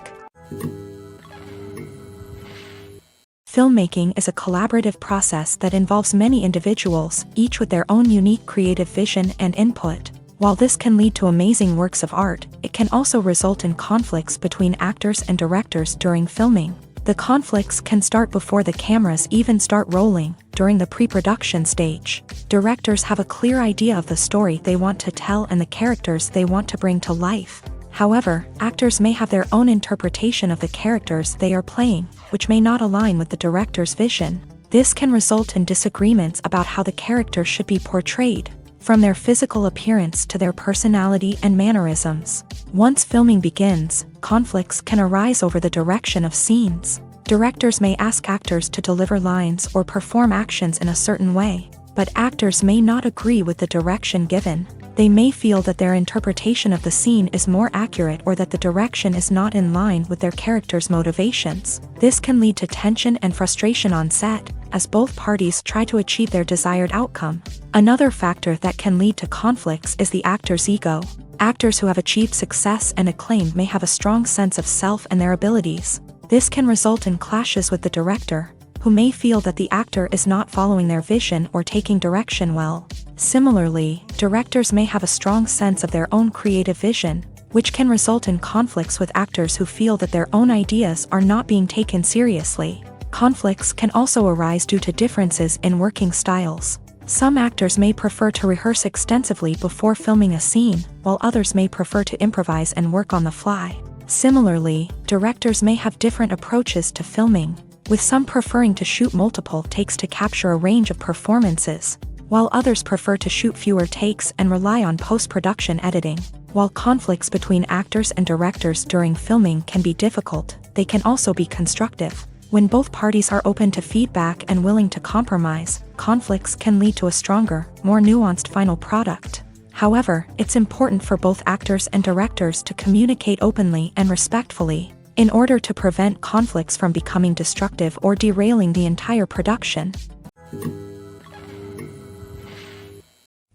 Filmmaking is a collaborative process that involves many individuals, each with their own unique creative vision and input. While this can lead to amazing works of art, it can also result in conflicts between actors and directors during filming. The conflicts can start before the cameras even start rolling, during the pre-production stage. Directors have a clear idea of the story they want to tell and the characters they want to bring to life. However, actors may have their own interpretation of the characters they are playing, which may not align with the director's vision. This can result in disagreements about how the characters should be portrayed, from their physical appearance to their personality and mannerisms. Once filming begins, conflicts can arise over the direction of scenes. Directors may ask actors to deliver lines or perform actions in a certain way, but actors may not agree with the direction given. They may feel that their interpretation of the scene is more accurate or that the direction is not in line with their character's motivations. This can lead to tension and frustration on set, as both parties try to achieve their desired outcome. Another factor that can lead to conflicts is the actor's ego. Actors who have achieved success and acclaim may have a strong sense of self and their abilities. This can result in clashes with the director, who may feel that the actor is not following their vision or taking direction well. Similarly, directors may have a strong sense of their own creative vision, which can result in conflicts with actors who feel that their own ideas are not being taken seriously. Conflicts can also arise due to differences in working styles. Some actors may prefer to rehearse extensively before filming a scene, while others may prefer to improvise and work on the fly. Similarly, directors may have different approaches to filming, with some preferring to shoot multiple takes to capture a range of performances, while others prefer to shoot fewer takes and rely on post-production editing. While conflicts between actors and directors during filming can be difficult, they can also be constructive. When both parties are open to feedback and willing to compromise, conflicts can lead to a stronger, more nuanced final product. However, it's important for both actors and directors to communicate openly and respectfully, in order to prevent conflicts from becoming destructive or derailing the entire production.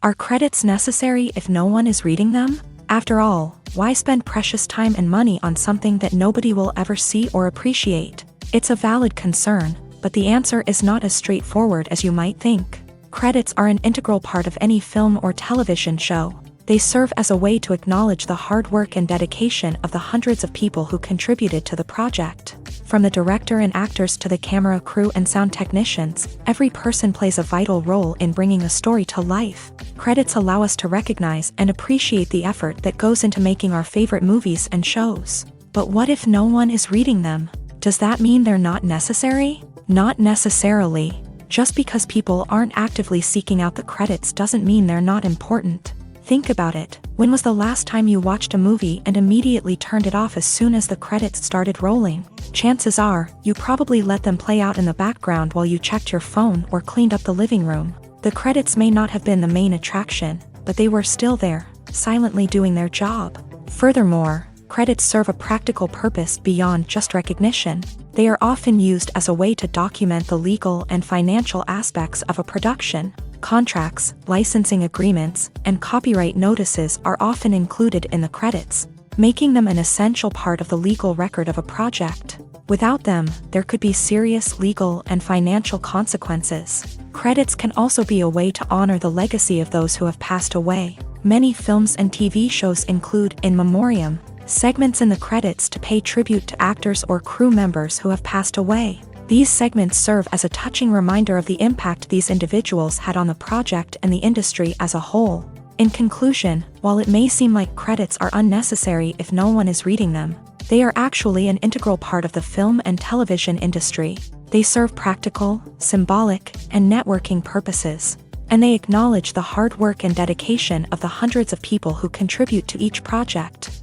Are credits necessary if no one is reading them? After all, why spend precious time and money on something that nobody will ever see or appreciate? It's a valid concern, but the answer is not as straightforward as you might think. Credits are an integral part of any film or television show. They serve as a way to acknowledge the hard work and dedication of the hundreds of people who contributed to the project. From the director and actors to the camera crew and sound technicians, every person plays a vital role in bringing a story to life. Credits allow us to recognize and appreciate the effort that goes into making our favorite movies and shows. But what if no one is reading them? Does that mean they're not necessary? Not necessarily. Just because people aren't actively seeking out the credits doesn't mean they're not important. Think about it. When was the last time you watched a movie and immediately turned it off as soon as the credits started rolling? Chances are, you probably let them play out in the background while you checked your phone or cleaned up the living room. The credits may not have been the main attraction, but they were still there, silently doing their job. Furthermore, credits serve a practical purpose beyond just recognition. They are often used as a way to document the legal and financial aspects of a production. Contracts, licensing agreements, and copyright notices are often included in the credits, making them an essential part of the legal record of a project. Without them, there could be serious legal and financial consequences. Credits can also be a way to honor the legacy of those who have passed away. Many films and TV shows include in memoriam segments in the credits to pay tribute to actors or crew members who have passed away. These segments serve as a touching reminder of the impact these individuals had on the project and the industry as a whole. In conclusion, while it may seem like credits are unnecessary if no one is reading them, they are actually an integral part of the film and television industry. They serve practical, symbolic, and networking purposes, and they acknowledge the hard work and dedication of the hundreds of people who contribute to each project.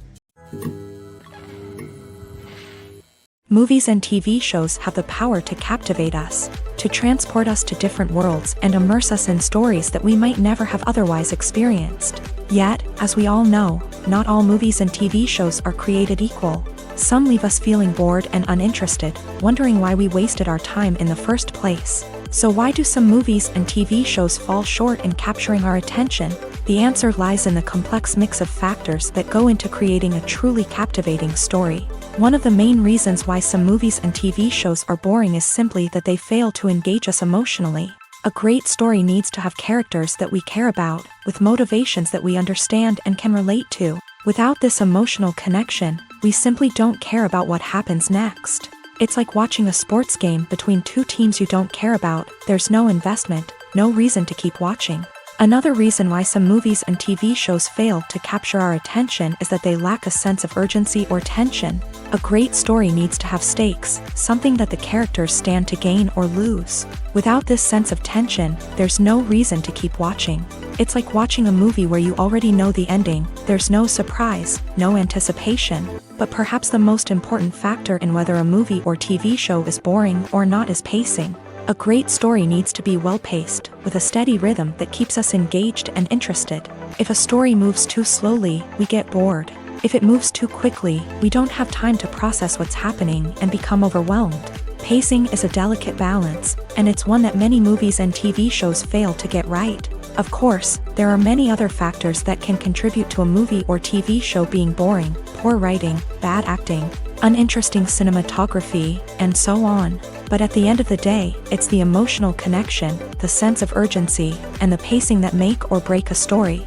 Movies and TV shows have the power to captivate us, to transport us to different worlds and immerse us in stories that we might never have otherwise experienced. Yet, as we all know, not all movies and TV shows are created equal. Some leave us feeling bored and uninterested, wondering why we wasted our time in the first place. So why do some movies and TV shows fall short in capturing our attention? The answer lies in the complex mix of factors that go into creating a truly captivating story. One of the main reasons why some movies and TV shows are boring is simply that they fail to engage us emotionally. A great story needs to have characters that we care about, with motivations that we understand and can relate to. Without this emotional connection, we simply don't care about what happens next. It's like watching a sports game between two teams you don't care about. There's no investment, no reason to keep watching. Another reason why some movies and TV shows fail to capture our attention is that they lack a sense of urgency or tension. A great story needs to have stakes, something that the characters stand to gain or lose. Without this sense of tension, there's no reason to keep watching. It's like watching a movie where you already know the ending. There's no surprise, no anticipation. But perhaps the most important factor in whether a movie or TV show is boring or not is pacing. A great story needs to be well-paced, with a steady rhythm that keeps us engaged and interested. If a story moves too slowly, we get bored. If it moves too quickly, we don't have time to process what's happening and become overwhelmed. Pacing is a delicate balance, and it's one that many movies and TV shows fail to get right. Of course, there are many other factors that can contribute to a movie or TV show being boring, poor writing, bad acting, uninteresting cinematography, and so on. But at the end of the day, it's the emotional connection, the sense of urgency, and the pacing that make or break a story.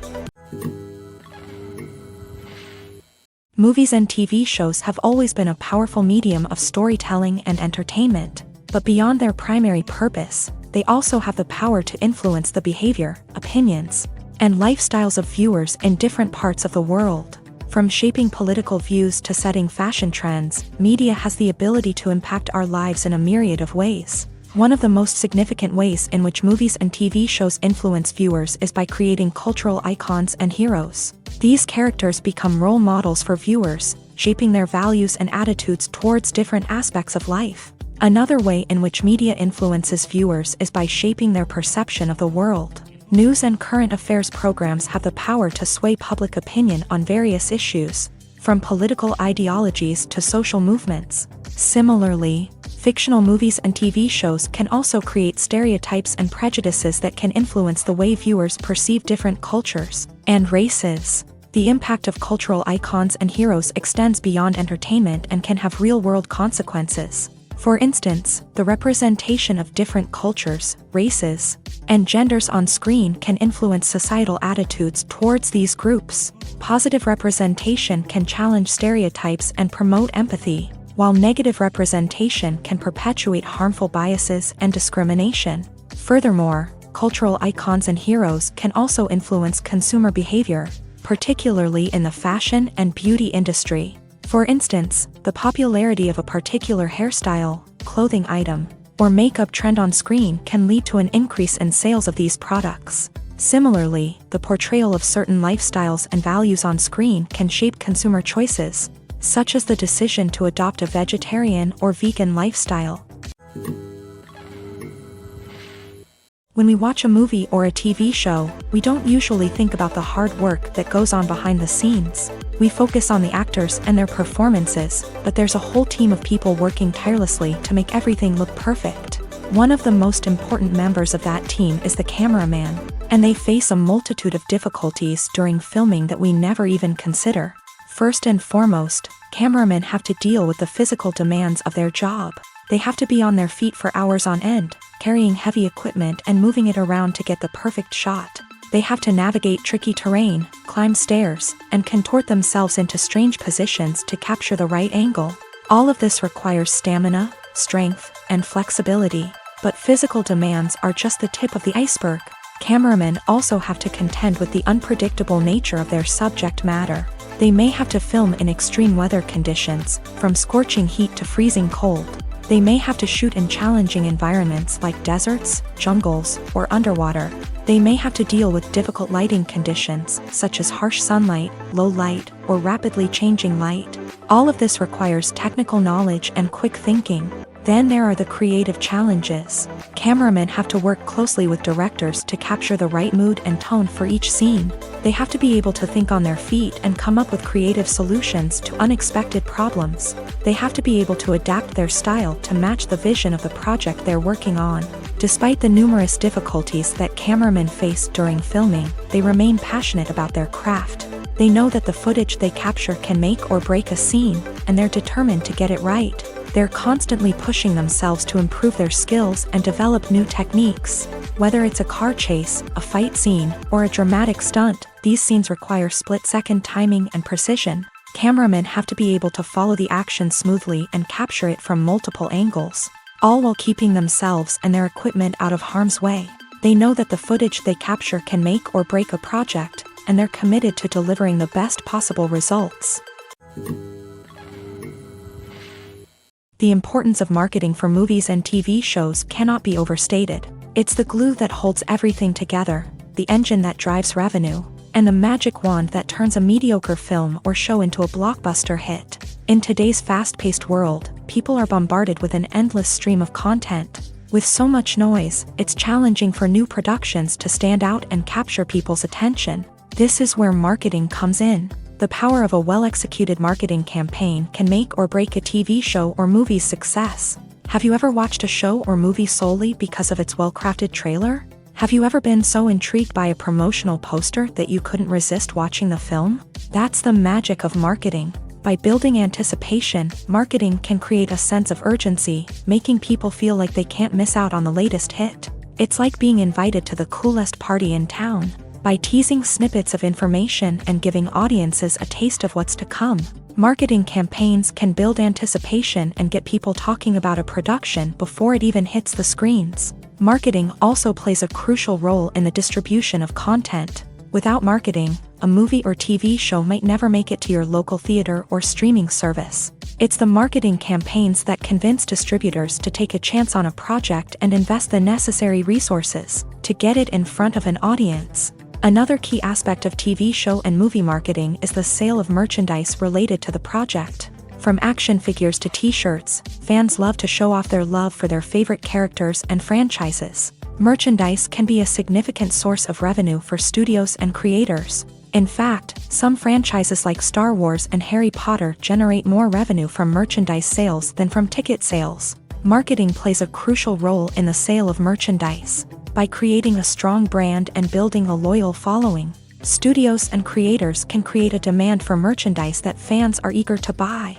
Movies and TV shows have always been a powerful medium of storytelling and entertainment, but beyond their primary purpose, they also have the power to influence the behavior, opinions, and lifestyles of viewers in different parts of the world. From shaping political views to setting fashion trends, media has the ability to impact our lives in a myriad of ways. One of the most significant ways in which movies and TV shows influence viewers is by creating cultural icons and heroes. These characters become role models for viewers, shaping their values and attitudes towards different aspects of life. Another way in which media influences viewers is by shaping their perception of the world. News and current affairs programs have the power to sway public opinion on various issues, from political ideologies to social movements. Similarly, fictional movies and TV shows can also create stereotypes and prejudices that can influence the way viewers perceive different cultures and races. The impact of cultural icons and heroes extends beyond entertainment and can have real-world consequences. For instance, the representation of different cultures, races, and genders on screen can influence societal attitudes towards these groups. Positive representation can challenge stereotypes and promote empathy, while negative representation can perpetuate harmful biases and discrimination. Furthermore, cultural icons and heroes can also influence consumer behavior, particularly in the fashion and beauty industry. For instance, the popularity of a particular hairstyle, clothing item, or makeup trend on screen can lead to an increase in sales of these products. Similarly, the portrayal of certain lifestyles and values on screen can shape consumer choices, such as the decision to adopt a vegetarian or vegan lifestyle. When we watch a movie or a TV show, we don't usually think about the hard work that goes on behind the scenes. We focus on the actors and their performances, but there's a whole team of people working tirelessly to make everything look perfect. One of the most important members of that team is the cameraman, and they face a multitude of difficulties during filming that we never even consider. First and foremost, cameramen have to deal with the physical demands of their job. They have to be on their feet for hours on end, carrying heavy equipment and moving it around to get the perfect shot. They have to navigate tricky terrain, climb stairs, and contort themselves into strange positions to capture the right angle. All of this requires stamina, strength, and flexibility. But physical demands are just the tip of the iceberg. Cameramen also have to contend with the unpredictable nature of their subject matter. They may have to film in extreme weather conditions, from scorching heat to freezing cold. They may have to shoot in challenging environments like deserts, jungles, or underwater. They may have to deal with difficult lighting conditions, such as harsh sunlight, low light, or rapidly changing light. All of this requires technical knowledge and quick thinking. Then there are the creative challenges. Cameramen have to work closely with directors to capture the right mood and tone for each scene. They have to be able to think on their feet and come up with creative solutions to unexpected problems. They have to be able to adapt their style to match the vision of the project they're working on. Despite the numerous difficulties that cameramen face during filming, they remain passionate about their craft. They know that the footage they capture can make or break a scene, and they're determined to get it right. They're constantly pushing themselves to improve their skills and develop new techniques. Whether it's a car chase, a fight scene, or a dramatic stunt, these scenes require split-second timing and precision. Cameramen have to be able to follow the action smoothly and capture it from multiple angles, all while keeping themselves and their equipment out of harm's way. They know that the footage they capture can make or break a project, and they're committed to delivering the best possible results. The importance of marketing for movies and TV shows cannot be overstated. It's the glue that holds everything together, the engine that drives revenue, and the magic wand that turns a mediocre film or show into a blockbuster hit. In today's fast-paced world, people are bombarded with an endless stream of content. With so much noise, it's challenging for new productions to stand out and capture people's attention. This is where marketing comes in. The power of a well-executed marketing campaign can make or break a TV show or movie's success. Have you ever watched a show or movie solely because of its well-crafted trailer? Have you ever been so intrigued by a promotional poster that you couldn't resist watching the film? That's the magic of marketing. by building anticipation, marketing can create a sense of urgency, making people feel like they can't miss out on the latest hit. It's like being invited to the coolest party in town. By teasing snippets of information and giving audiences a taste of what's to come, marketing campaigns can build anticipation and get people talking about a production before it even hits the screens. Marketing also plays a crucial role in the distribution of content. Without marketing, a movie or TV show might never make it to your local theater or streaming service. It's the marketing campaigns that convince distributors to take a chance on a project and invest the necessary resources to get it in front of an audience. Another key aspect of TV show and movie marketing is the sale of merchandise related to the project. From action figures to t-shirts, fans love to show off their love for their favorite characters and franchises. Merchandise can be a significant source of revenue for studios and creators. In fact, some franchises like Star Wars and Harry Potter generate more revenue from merchandise sales than from ticket sales. Marketing plays a crucial role in the sale of merchandise. By creating a strong brand and building a loyal following, studios and creators can create a demand for merchandise that fans are eager to buy.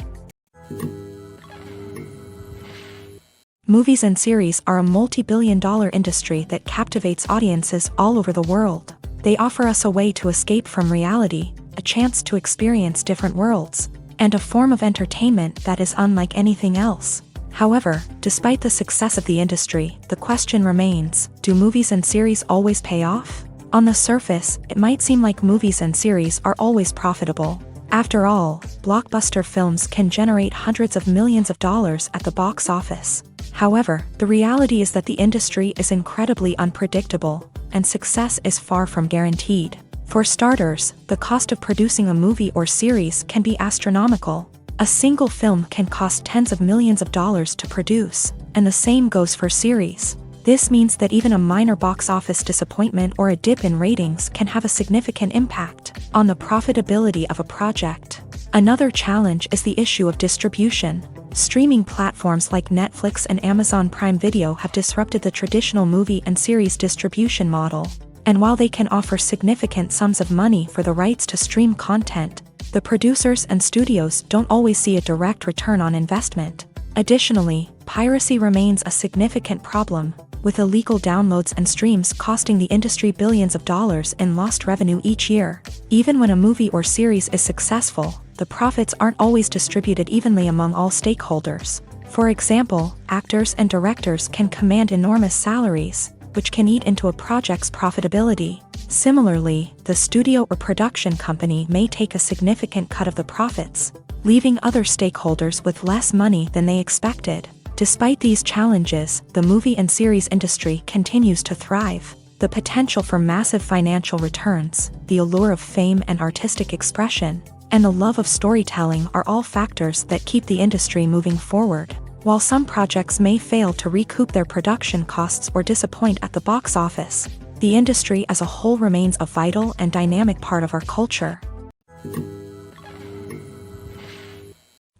Movies and series are a multi-billion-dollar industry that captivates audiences all over the world. They offer us a way to escape from reality, a chance to experience different worlds, and a form of entertainment that is unlike anything else. However, despite the success of the industry, the question remains, do movies and series always pay off? On the surface, it might seem like movies and series are always profitable. After all, blockbuster films can generate hundreds of millions of dollars at the box office. However, the reality is that the industry is incredibly unpredictable, and success is far from guaranteed. For starters, the cost of producing a movie or series can be astronomical. A single film can cost tens of millions of dollars to produce, and the same goes for series. This means that even a minor box office disappointment or a dip in ratings can have a significant impact on the profitability of a project. Another challenge is the issue of distribution. Streaming platforms like Netflix and Amazon Prime Video have disrupted the traditional movie and series distribution model. And while they can offer significant sums of money for the rights to stream content, the producers and studios don't always see a direct return on investment. Additionally, piracy remains a significant problem, with illegal downloads and streams costing the industry billions of dollars in lost revenue each year. Even when a movie or series is successful, the profits aren't always distributed evenly among all stakeholders. For example, actors and directors can command enormous salaries, which can eat into a project's profitability. Similarly, the studio or production company may take a significant cut of the profits, leaving other stakeholders with less money than they expected. Despite these challenges, the movie and series industry continues to thrive. The potential for massive financial returns, the allure of fame and artistic expression, and the love of storytelling are all factors that keep the industry moving forward. While some projects may fail to recoup their production costs or disappoint at the box office, the industry as a whole remains a vital and dynamic part of our culture.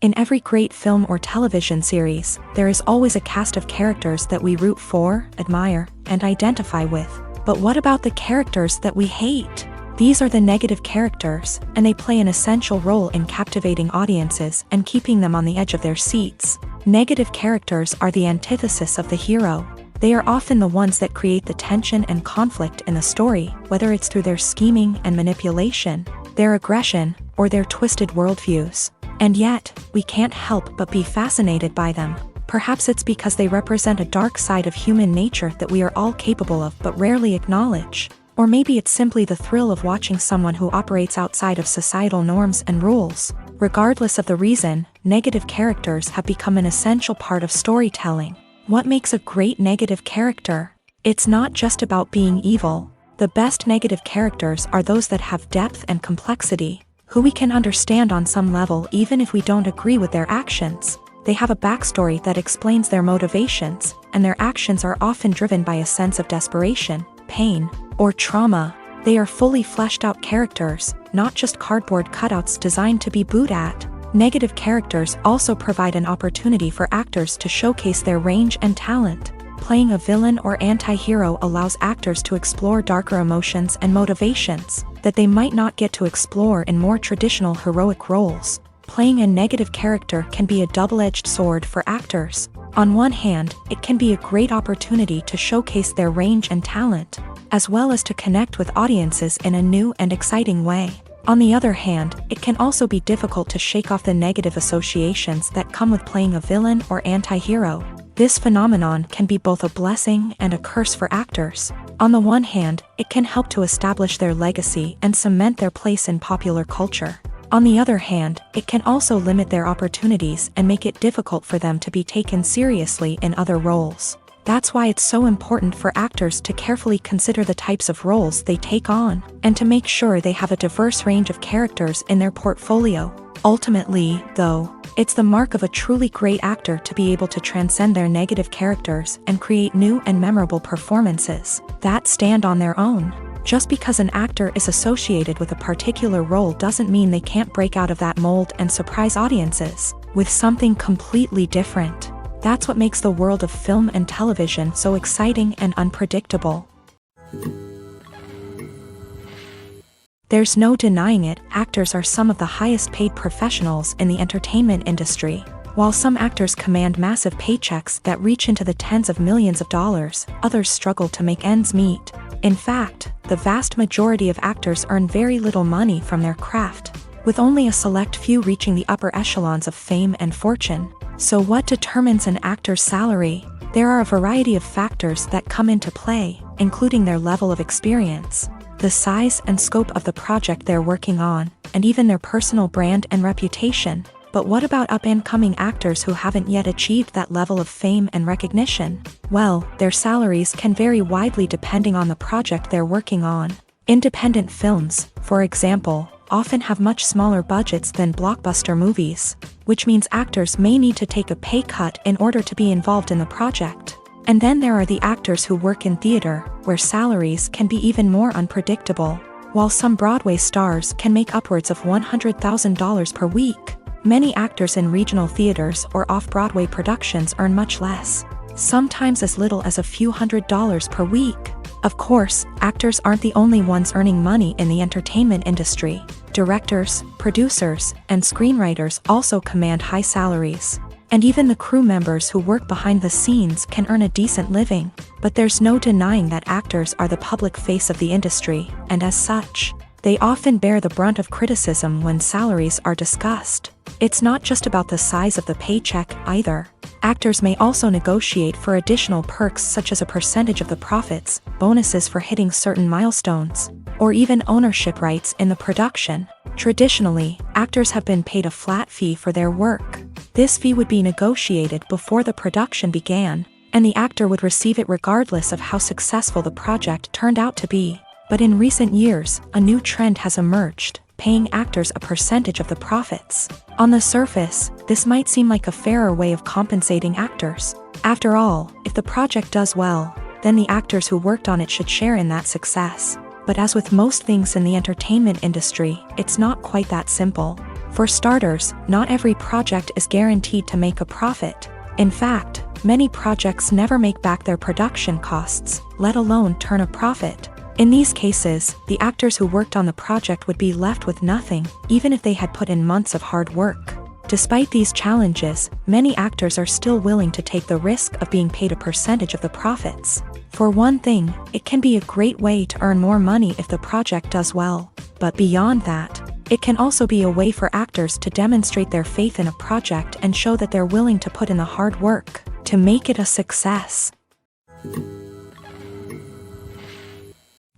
In every great film or television series, there is always a cast of characters that we root for, admire, and identify with. But what about the characters that we hate? These are the negative characters, and they play an essential role in captivating audiences and keeping them on the edge of their seats. Negative characters are the antithesis of the hero. They are often the ones that create the tension and conflict in the story, whether it's through their scheming and manipulation, their aggression, or their twisted worldviews. And yet, we can't help but be fascinated by them. Perhaps it's because they represent a dark side of human nature that we are all capable of but rarely acknowledge. Or maybe it's simply the thrill of watching someone who operates outside of societal norms and rules. Regardless of the reason, negative characters have become an essential part of storytelling. What makes a great negative character? It's not just about being evil. The best negative characters are those that have depth and complexity, who we can understand on some level even if we don't agree with their actions. They have a backstory that explains their motivations, and their actions are often driven by a sense of desperation, pain, or trauma. They are fully fleshed out characters, not just cardboard cutouts designed to be booed at. Negative characters also provide an opportunity for actors to showcase their range and talent. Playing a villain or anti-hero allows actors to explore darker emotions and motivations that they might not get to explore in more traditional heroic roles. Playing a negative character can be a double-edged sword for actors. On one hand, it can be a great opportunity to showcase their range and talent, as well as to connect with audiences in a new and exciting way. On the other hand, it can also be difficult to shake off the negative associations that come with playing a villain or anti-hero. This phenomenon can be both a blessing and a curse for actors. On the one hand, it can help to establish their legacy and cement their place in popular culture. On the other hand, it can also limit their opportunities and make it difficult for them to be taken seriously in other roles. That's why it's so important for actors to carefully consider the types of roles they take on, and to make sure they have a diverse range of characters in their portfolio. Ultimately, though, it's the mark of a truly great actor to be able to transcend their negative characters and create new and memorable performances that stand on their own. Just because an actor is associated with a particular role doesn't mean they can't break out of that mold and surprise audiences with something completely different. That's what makes the world of film and television so exciting and unpredictable. There's no denying it, actors are some of the highest paid professionals in the entertainment industry. While some actors command massive paychecks that reach into the tens of millions of dollars, others struggle to make ends meet. In fact, the vast majority of actors earn very little money from their craft, with only a select few reaching the upper echelons of fame and fortune. So what determines an actor's salary? There are a variety of factors that come into play, including their level of experience, the size and scope of the project they're working on, and even their personal brand and reputation. But what about up-and-coming actors who haven't yet achieved that level of fame and recognition? Well, their salaries can vary widely depending on the project they're working on. Independent films, for example, often have much smaller budgets than blockbuster movies, which means actors may need to take a pay cut in order to be involved in the project. And then there are the actors who work in theater, where salaries can be even more unpredictable. While some Broadway stars can make upwards of $100,000 per week, many actors in regional theaters or off-Broadway productions earn much less, sometimes as little as a few $100s per week. Of course, actors aren't the only ones earning money in the entertainment industry. Directors, producers, and screenwriters also command high salaries. And even the crew members who work behind the scenes can earn a decent living. But there's no denying that actors are the public face of the industry, and as such, they often bear the brunt of criticism when salaries are discussed. It's not just about the size of the paycheck, either. Actors may also negotiate for additional perks such as a percentage of the profits, bonuses for hitting certain milestones, or even ownership rights in the production. Traditionally, actors have been paid a flat fee for their work. This fee would be negotiated before the production began, and the actor would receive it regardless of how successful the project turned out to be. But in recent years, a new trend has emerged, paying actors a percentage of the profits. On the surface, this might seem like a fairer way of compensating actors. After all, if the project does well, then the actors who worked on it should share in that success. But as with most things in the entertainment industry, it's not quite that simple. For starters, not every project is guaranteed to make a profit. In fact, many projects never make back their production costs, let alone turn a profit. In these cases, the actors who worked on the project would be left with nothing, even if they had put in months of hard work. Despite these challenges, many actors are still willing to take the risk of being paid a percentage of the profits. For one thing, it can be a great way to earn more money if the project does well. But beyond that, it can also be a way for actors to demonstrate their faith in a project and show that they're willing to put in the hard work to make it a success.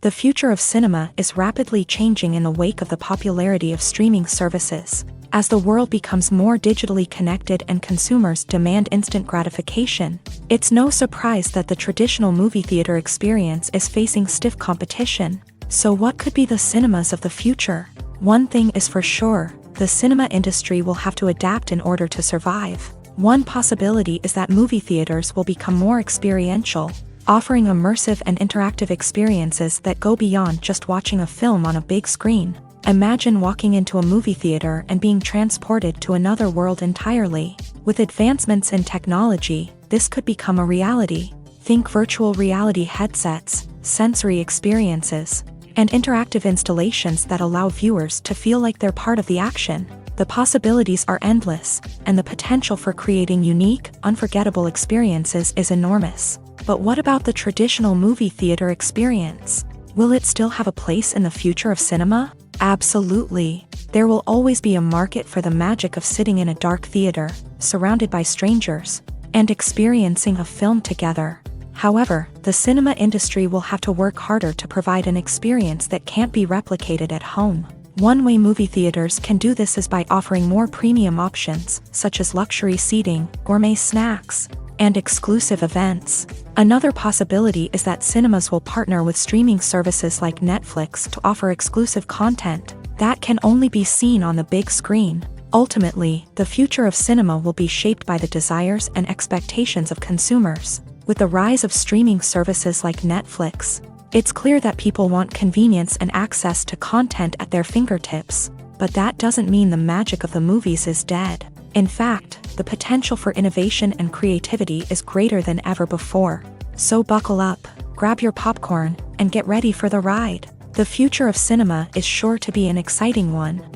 The future of cinema is rapidly changing in the wake of the popularity of streaming services. As the world becomes more digitally connected and consumers demand instant gratification, it's no surprise that the traditional movie theater experience is facing stiff competition. So what could be the cinemas of the future? One thing is for sure, the cinema industry will have to adapt in order to survive. One possibility is that movie theaters will become more experiential, offering immersive and interactive experiences that go beyond just watching a film on a big screen. Imagine walking into a movie theater and being transported to another world entirely. With advancements in technology, this could become a reality. Think virtual reality headsets, sensory experiences, and interactive installations that allow viewers to feel like they're part of the action. The possibilities are endless, and the potential for creating unique, unforgettable experiences is enormous. But what about the traditional movie theater experience? Will it still have a place in the future of cinema? Absolutely. There will always be a market for the magic of sitting in a dark theater, surrounded by strangers, and experiencing a film together. However, the cinema industry will have to work harder to provide an experience that can't be replicated at home. One way movie theaters can do this is by offering more premium options, such as luxury seating, gourmet snacks, and exclusive events. Another possibility is that cinemas will partner with streaming services like Netflix to offer exclusive content that can only be seen on the big screen. Ultimately, the future of cinema will be shaped by the desires and expectations of consumers. With the rise of streaming services like Netflix, it's clear that people want convenience and access to content at their fingertips. But that doesn't mean the magic of the movies is dead. In fact, the potential for innovation and creativity is greater than ever before. So buckle up, grab your popcorn, and get ready for the ride. The future of cinema is sure to be an exciting one.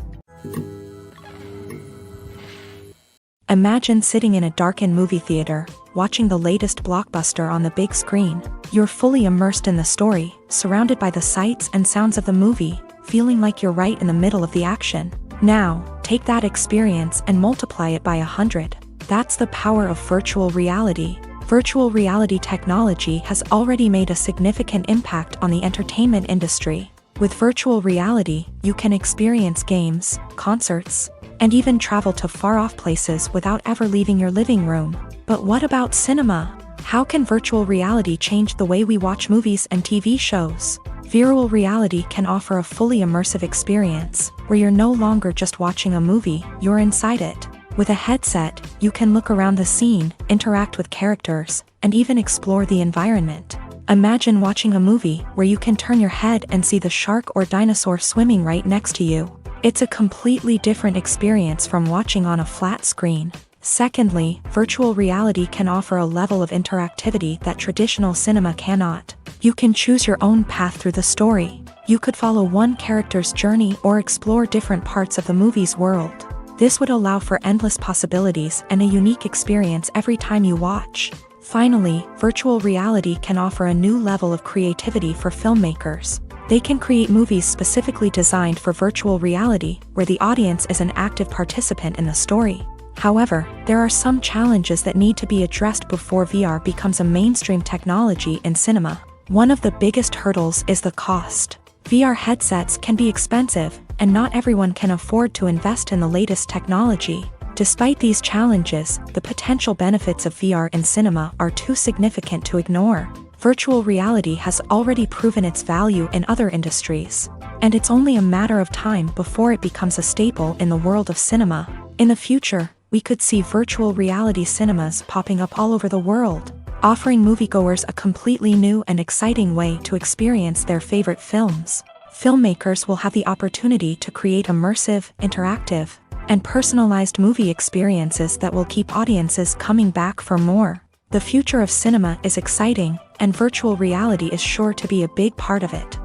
Imagine sitting in a darkened movie theater, watching the latest blockbuster on the big screen. You're fully immersed in the story, surrounded by the sights and sounds of the movie, feeling like you're right in the middle of the action. Now, take that experience and multiply it by 100. That's the power of virtual reality. Virtual reality technology has already made a significant impact on the entertainment industry. With virtual reality, you can experience games, concerts, and even travel to far-off places without ever leaving your living room. But what about cinema? How can virtual reality change the way we watch movies and TV shows? Virtual reality can offer a fully immersive experience, where you're no longer just watching a movie, you're inside it. With a headset, you can look around the scene, interact with characters, and even explore the environment. Imagine watching a movie where you can turn your head and see the shark or dinosaur swimming right next to you. It's a completely different experience from watching on a flat screen. Secondly, virtual reality can offer a level of interactivity that traditional cinema cannot. You can choose your own path through the story. You could follow one character's journey or explore different parts of the movie's world. This would allow for endless possibilities and a unique experience every time you watch. Finally, virtual reality can offer a new level of creativity for filmmakers. They can create movies specifically designed for virtual reality, where the audience is an active participant in the story. However, there are some challenges that need to be addressed before VR becomes a mainstream technology in cinema. One of the biggest hurdles is the cost. VR headsets can be expensive, and not everyone can afford to invest in the latest technology. Despite these challenges, the potential benefits of VR in cinema are too significant to ignore. Virtual reality has already proven its value in other industries, and it's only a matter of time before it becomes a staple in the world of cinema. In the future, we could see virtual reality cinemas popping up all over the world, offering moviegoers a completely new and exciting way to experience their favorite films. Filmmakers will have the opportunity to create immersive, interactive, and personalized movie experiences that will keep audiences coming back for more. The future of cinema is exciting, and virtual reality is sure to be a big part of it.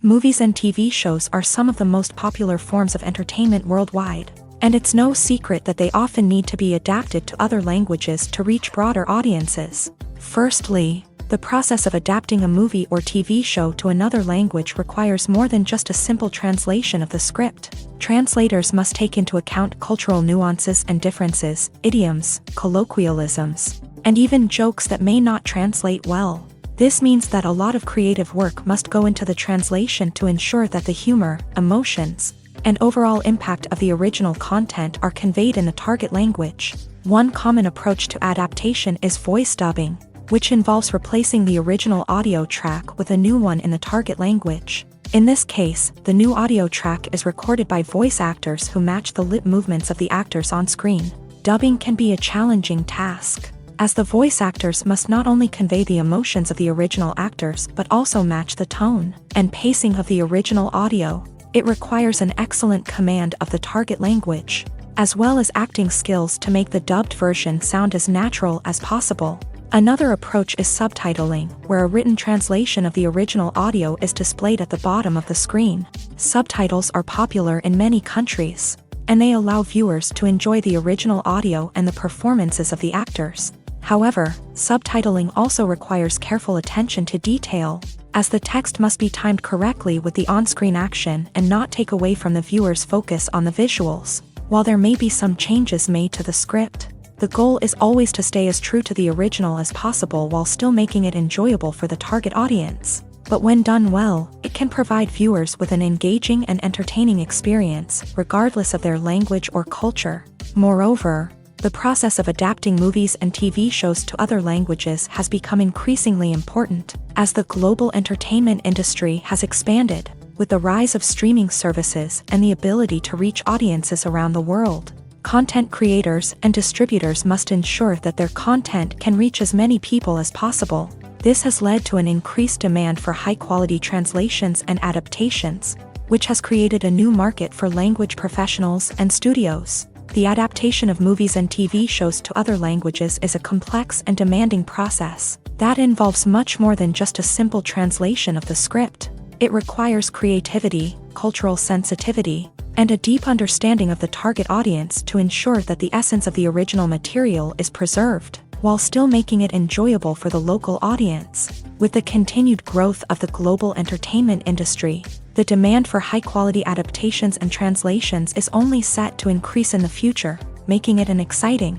Movies and TV shows are some of the most popular forms of entertainment worldwide, and it's no secret that they often need to be adapted to other languages to reach broader audiences. Firstly, the process of adapting a movie or TV show to another language requires more than just a simple translation of the script. Translators must take into account cultural nuances and differences, idioms, colloquialisms, and even jokes that may not translate well. This means that a lot of creative work must go into the translation to ensure that the humor, emotions, and overall impact of the original content are conveyed in the target language. One common approach to adaptation is voice dubbing, which involves replacing the original audio track with a new one in the target language. In this case, the new audio track is recorded by voice actors who match the lip movements of the actors on screen. Dubbing can be a challenging task, as the voice actors must not only convey the emotions of the original actors but also match the tone and pacing of the original audio. It requires an excellent command of the target language, as well as acting skills to make the dubbed version sound as natural as possible. Another approach is subtitling, where a written translation of the original audio is displayed at the bottom of the screen. subtitles are popular in many countries, and they allow viewers to enjoy the original audio and the performances of the actors. However, subtitling also requires careful attention to detail, as the text must be timed correctly with the on-screen action and not take away from the viewer's focus on the visuals. While there may be some changes made to the script, the goal is always to stay as true to the original as possible while still making it enjoyable for the target audience. But when done well, it can provide viewers with an engaging and entertaining experience, regardless of their language or culture. Moreover, the process of adapting movies and TV shows to other languages has become increasingly important, as the global entertainment industry has expanded, with the rise of streaming services and the ability to reach audiences around the world. Content creators and distributors must ensure that their content can reach as many people as possible. This has led to an increased demand for high-quality translations and adaptations, which has created a new market for language professionals and studios. The adaptation of movies and TV shows to other languages is a complex and demanding process that involves much more than just a simple translation of the script. It requires creativity, cultural sensitivity, and a deep understanding of the target audience to ensure that the essence of the original material is preserved, while still making it enjoyable for the local audience. With the continued growth of the global entertainment industry, the demand for high-quality adaptations and translations is only set to increase in the future, making it an exciting.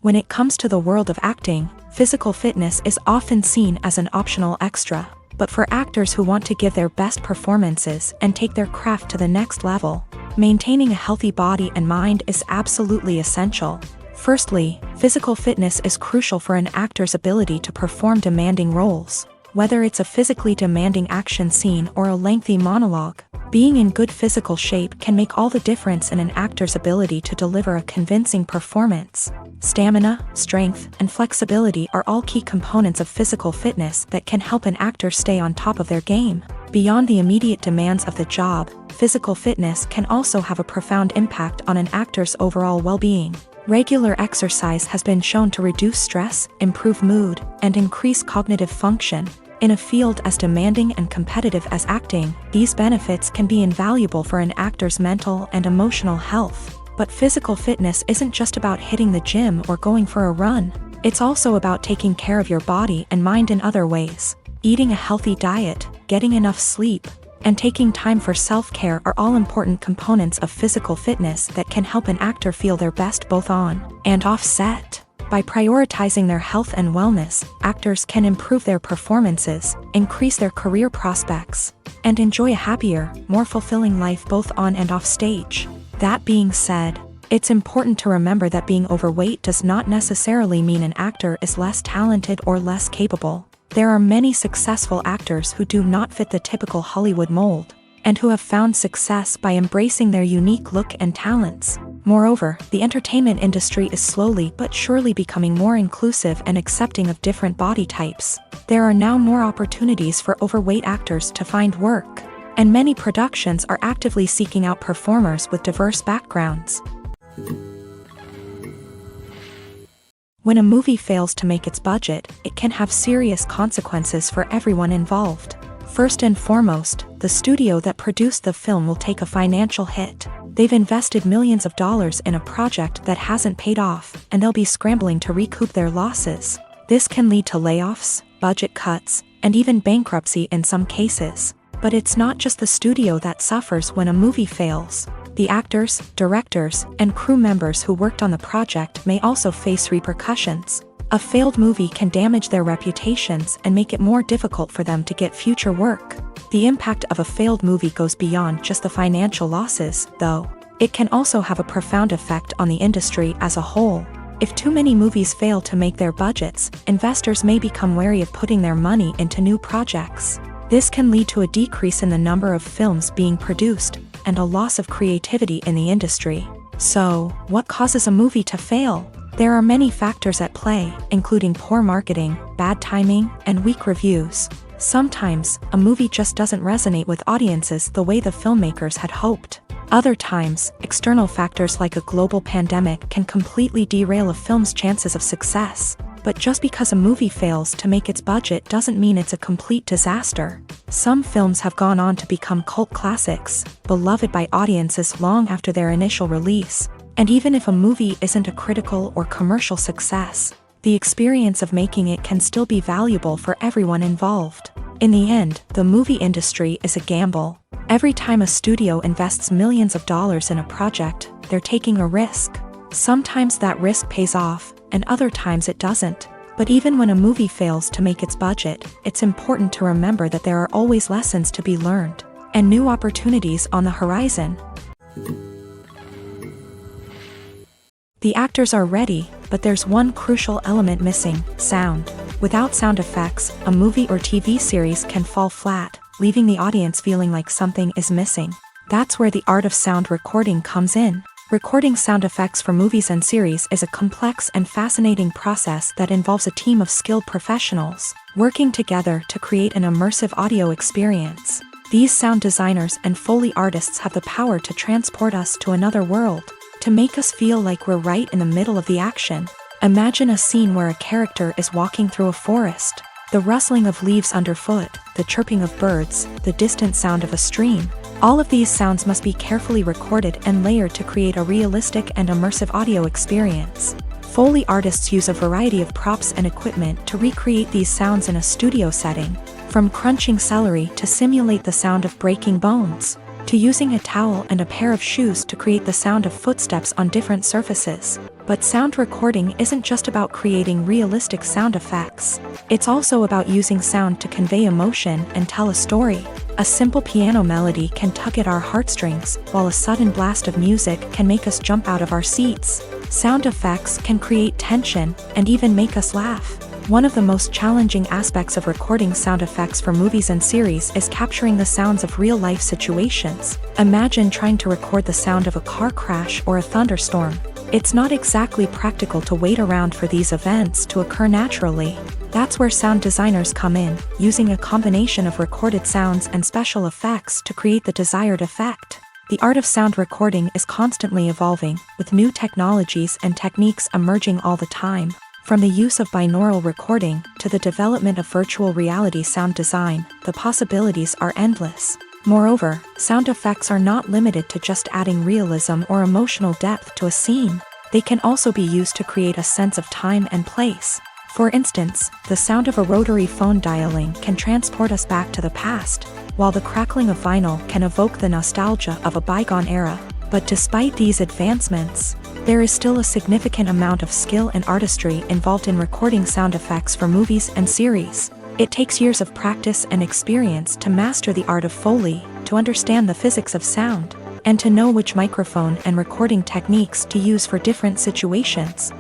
When it comes to the world of acting, physical fitness is often seen as an optional extra. But for actors who want to give their best performances and take their craft to the next level, maintaining a healthy body and mind is absolutely essential. Firstly, physical fitness is crucial for an actor's ability to perform demanding roles. Whether it's a physically demanding action scene or a lengthy monologue, being in good physical shape can make all the difference in an actor's ability to deliver a convincing performance. Stamina, strength, and flexibility are all key components of physical fitness that can help an actor stay on top of their game. Beyond the immediate demands of the job, physical fitness can also have a profound impact on an actor's overall well-being. Regular exercise has been shown to reduce stress, improve mood, and increase cognitive function. In a field as demanding and competitive as acting, these benefits can be invaluable for an actor's mental and emotional health. But physical fitness isn't just about hitting the gym or going for a run. It's also about taking care of your body and mind in other ways. Eating a healthy diet, getting enough sleep, and taking time for self-care are all important components of physical fitness that can help an actor feel their best both on and off set. By prioritizing their health and wellness, actors can improve their performances, increase their career prospects, and enjoy a happier, more fulfilling life both on and off stage. That being said, it's important to remember that being overweight does not necessarily mean an actor is less talented or less capable. There are many successful actors who do not fit the typical Hollywood mold, and who have found success by embracing their unique look and talents. Moreover, the entertainment industry is slowly but surely becoming more inclusive and accepting of different body types. There are now more opportunities for overweight actors to find work, and many productions are actively seeking out performers with diverse backgrounds. When a movie fails to make its budget, it can have serious consequences for everyone involved. First and foremost, the studio that produced the film will take a financial hit. They've invested millions of dollars in a project that hasn't paid off, and they'll be scrambling to recoup their losses. This can lead to layoffs, budget cuts, and even bankruptcy in some cases. But it's not just the studio that suffers when a movie fails. The actors, directors, and crew members who worked on the project may also face repercussions. A failed movie can damage their reputations and make it more difficult for them to get future work. The impact of a failed movie goes beyond just the financial losses, though. It can also have a profound effect on the industry as a whole. If too many movies fail to make their budgets, investors may become wary of putting their money into new projects. This can lead to a decrease in the number of films being produced, and a loss of creativity in the industry. So, what causes a movie to fail? There are many factors at play, including poor marketing, bad timing, and weak reviews. Sometimes, a movie just doesn't resonate with audiences the way the filmmakers had hoped. Other times, external factors like a global pandemic can completely derail a film's chances of success. But just because a movie fails to make its budget doesn't mean it's a complete disaster. Some films have gone on to become cult classics, beloved by audiences long after their initial release. And even if a movie isn't a critical or commercial success, the experience of making it can still be valuable for everyone involved. In the end, the movie industry is a gamble. Every time a studio invests millions of dollars in a project, they're taking a risk. Sometimes that risk pays off, and other times it doesn't. But even when a movie fails to make its budget, it's important to remember that there are always lessons to be learned, and new opportunities on the horizon. The actors are ready, but there's one crucial element missing: sound. Without sound effects, a movie or TV series can fall flat, leaving the audience feeling like something is missing. That's where the art of sound recording comes in. Recording sound effects for movies and series is a complex and fascinating process that involves a team of skilled professionals working together to create an immersive audio experience. These sound designers and Foley artists have the power to transport us to another world, to make us feel like we're right in the middle of the action. Imagine a scene where a character is walking through a forest. The rustling of leaves underfoot, the chirping of birds, the distant sound of a stream. All of these sounds must be carefully recorded and layered to create a realistic and immersive audio experience. Foley artists use a variety of props and equipment to recreate these sounds in a studio setting, from crunching celery to simulate the sound of breaking bones, to using a towel and a pair of shoes to create the sound of footsteps on different surfaces. But sound recording isn't just about creating realistic sound effects. It's also about using sound to convey emotion and tell a story. A simple piano melody can tug at our heartstrings, while a sudden blast of music can make us jump out of our seats. Sound effects can create tension and even make us laugh. One of the most challenging aspects of recording sound effects for movies and series is capturing the sounds of real-life situations. Imagine trying to record the sound of a car crash or a thunderstorm. It's not exactly practical to wait around for these events to occur naturally. That's where sound designers come in, using a combination of recorded sounds and special effects to create the desired effect. The art of sound recording is constantly evolving, with new technologies and techniques emerging all the time. From the use of binaural recording to the development of virtual reality sound design, the possibilities are endless. Moreover, sound effects are not limited to just adding realism or emotional depth to a scene. They can also be used to create a sense of time and place. For instance, the sound of a rotary phone dialing can transport us back to the past, while the crackling of vinyl can evoke the nostalgia of a bygone era. But despite these advancements, there is still a significant amount of skill and artistry involved in recording sound effects for movies and series. It takes years of practice and experience to master the art of Foley, to understand the physics of sound, and to know which microphone and recording techniques to use for different situations.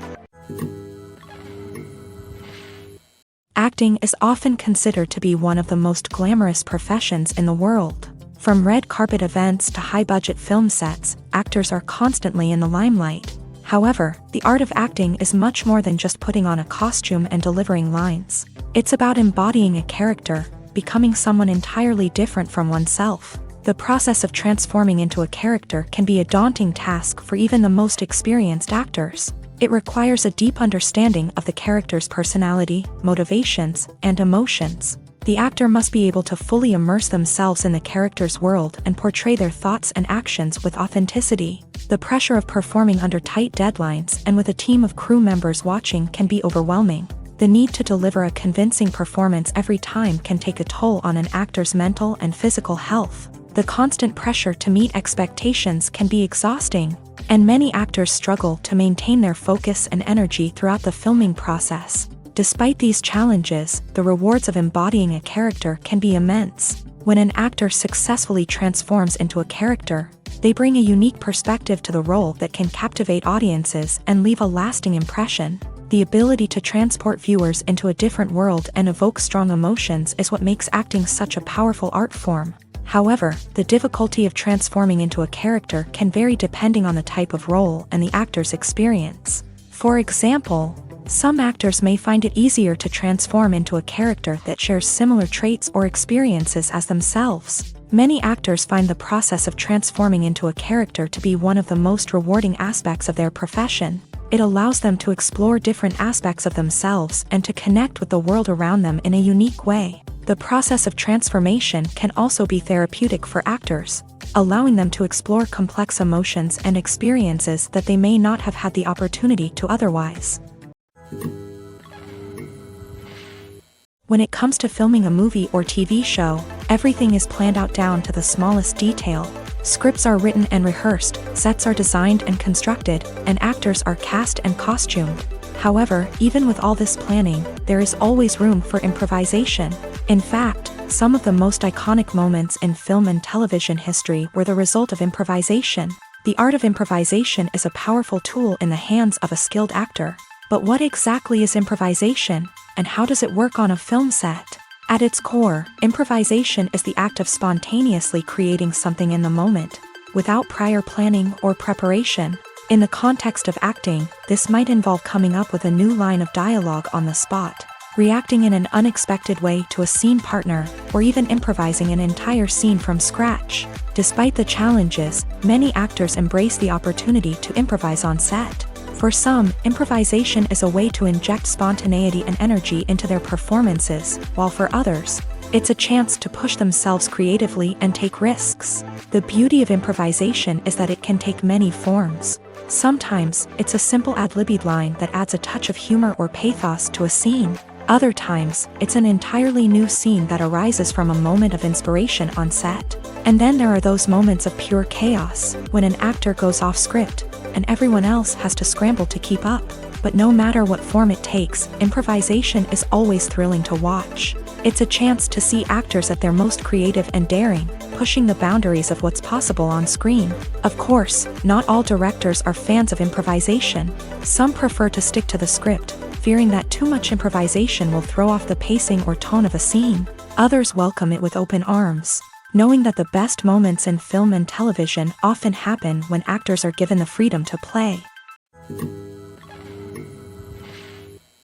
Acting is often considered to be one of the most glamorous professions in the world. From red carpet events to high-budget film sets, actors are constantly in the limelight. However, the art of acting is much more than just putting on a costume and delivering lines. It's about embodying a character, becoming someone entirely different from oneself. The process of transforming into a character can be a daunting task for even the most experienced actors. It requires a deep understanding of the character's personality, motivations, and emotions. The actor must be able to fully immerse themselves in the character's world and portray their thoughts and actions with authenticity. The pressure of performing under tight deadlines and with a team of crew members watching can be overwhelming. The need to deliver a convincing performance every time can take a toll on an actor's mental and physical health. The constant pressure to meet expectations can be exhausting, and many actors struggle to maintain their focus and energy throughout the filming process. Despite these challenges, the rewards of embodying a character can be immense. When an actor successfully transforms into a character, they bring a unique perspective to the role that can captivate audiences and leave a lasting impression. The ability to transport viewers into a different world and evoke strong emotions is what makes acting such a powerful art form. However, the difficulty of transforming into a character can vary depending on the type of role and the actor's experience. For example, some actors may find it easier to transform into a character that shares similar traits or experiences as themselves. Many actors find the process of transforming into a character to be one of the most rewarding aspects of their profession. It allows them to explore different aspects of themselves and to connect with the world around them in a unique way. The process of transformation can also be therapeutic for actors, allowing them to explore complex emotions and experiences that they may not have had the opportunity to otherwise. When it comes to filming a movie or TV show, everything is planned out down to the smallest detail. Scripts are written and rehearsed, sets are designed and constructed, and actors are cast and costumed. However, even with all this planning, there is always room for improvisation. In fact, some of the most iconic moments in film and television history were the result of improvisation. The art of improvisation is a powerful tool in the hands of a skilled actor. But what exactly is improvisation, and how does it work on a film set? At its core, improvisation is the act of spontaneously creating something in the moment, without prior planning or preparation. In the context of acting, this might involve coming up with a new line of dialogue on the spot, reacting in an unexpected way to a scene partner, or even improvising an entire scene from scratch. Despite the challenges, many actors embrace the opportunity to improvise on set. For some, improvisation is a way to inject spontaneity and energy into their performances, while for others, it's a chance to push themselves creatively and take risks. The beauty of improvisation is that it can take many forms. Sometimes, it's a simple ad-libbed line that adds a touch of humor or pathos to a scene. Other times, it's an entirely new scene that arises from a moment of inspiration on set. And then there are those moments of pure chaos, when an actor goes off script, and everyone else has to scramble to keep up. But no matter what form it takes, improvisation is always thrilling to watch. It's a chance to see actors at their most creative and daring, pushing the boundaries of what's possible on screen. Of course, not all directors are fans of improvisation. Some prefer to stick to the script, fearing that too much improvisation will throw off the pacing or tone of a scene. Others welcome it with open arms, knowing that the best moments in film and television often happen when actors are given the freedom to play.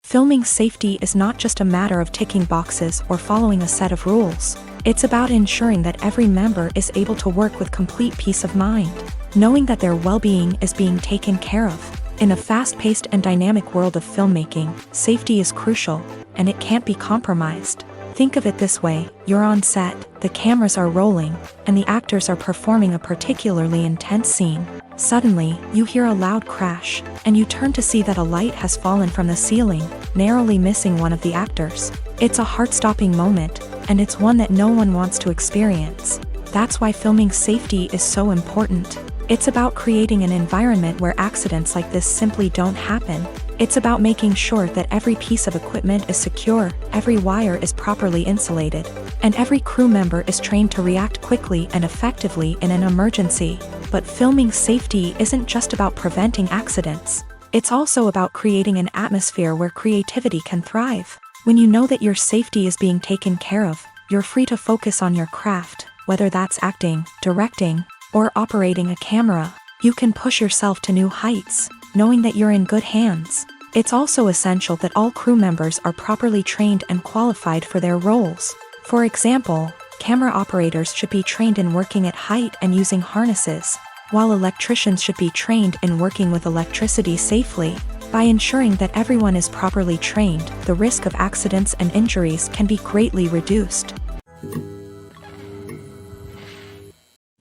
Filming safety is not just a matter of ticking boxes or following a set of rules. It's about ensuring that every member is able to work with complete peace of mind, knowing that their well-being is being taken care of. In a fast-paced and dynamic world of filmmaking, safety is crucial, and it can't be compromised. Think of it this way: you're on set, the cameras are rolling, and the actors are performing a particularly intense scene. Suddenly, you hear a loud crash, and you turn to see that a light has fallen from the ceiling, narrowly missing one of the actors. It's a heart-stopping moment, and it's one that no one wants to experience. That's why filming safety is so important. It's about creating an environment where accidents like this simply don't happen. It's about making sure that every piece of equipment is secure, every wire is properly insulated, and every crew member is trained to react quickly and effectively in an emergency. But filming safety isn't just about preventing accidents. It's also about creating an atmosphere where creativity can thrive. When you know that your safety is being taken care of, you're free to focus on your craft, whether that's acting, directing, or operating a camera. You can push yourself to new heights, knowing that you're in good hands. It's also essential that all crew members are properly trained and qualified for their roles. For example, camera operators should be trained in working at height and using harnesses, while electricians should be trained in working with electricity safely. By ensuring that everyone is properly trained, the risk of accidents and injuries can be greatly reduced.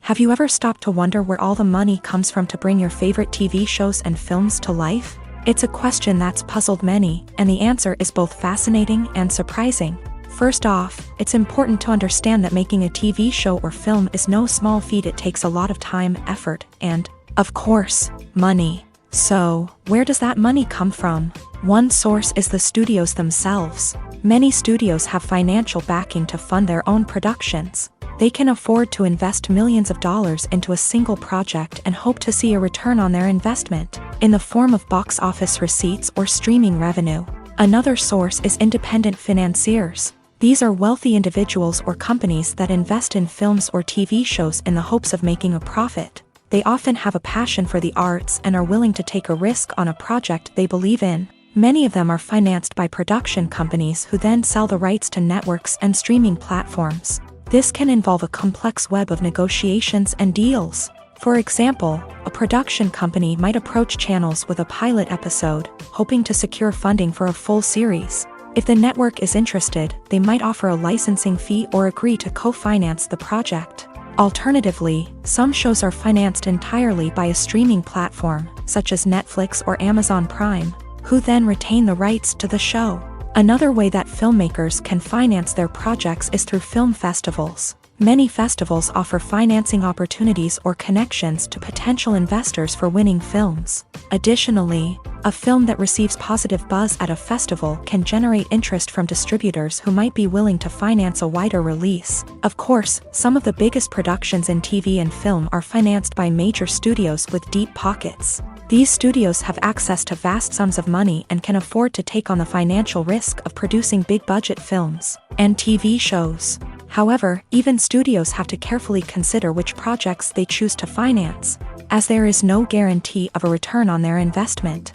Have you ever stopped to wonder where all the money comes from to bring your favorite TV shows and films to life? It's a question that's puzzled many, and the answer is both fascinating and surprising. First off, it's important to understand that making a TV show or film is no small feat. It takes a lot of time, effort, and, of course, money. So, where does that money come from? One source is the studios themselves. Many studios have financial backing to fund their own productions. They can afford to invest millions of dollars into a single project and hope to see a return on their investment, in the form of box office receipts or streaming revenue. Another source is independent financiers. These are wealthy individuals or companies that invest in films or TV shows in the hopes of making a profit. They often have a passion for the arts and are willing to take a risk on a project they believe in. Many of them are financed by production companies who then sell the rights to networks and streaming platforms. This can involve a complex web of negotiations and deals. For example, a production company might approach channels with a pilot episode, hoping to secure funding for a full series. If the network is interested, they might offer a licensing fee or agree to co-finance the project. Alternatively, some shows are financed entirely by a streaming platform, such as Netflix or Amazon Prime, who then retain the rights to the show. Another way that filmmakers can finance their projects is through film festivals. Many festivals offer financing opportunities or connections to potential investors for winning films. Additionally, a film that receives positive buzz at a festival can generate interest from distributors who might be willing to finance a wider release. Of course, some of the biggest productions in TV and film are financed by major studios with deep pockets. These studios have access to vast sums of money and can afford to take on the financial risk of producing big-budget films and TV shows. However, even studios have to carefully consider which projects they choose to finance, as there is no guarantee of a return on their investment.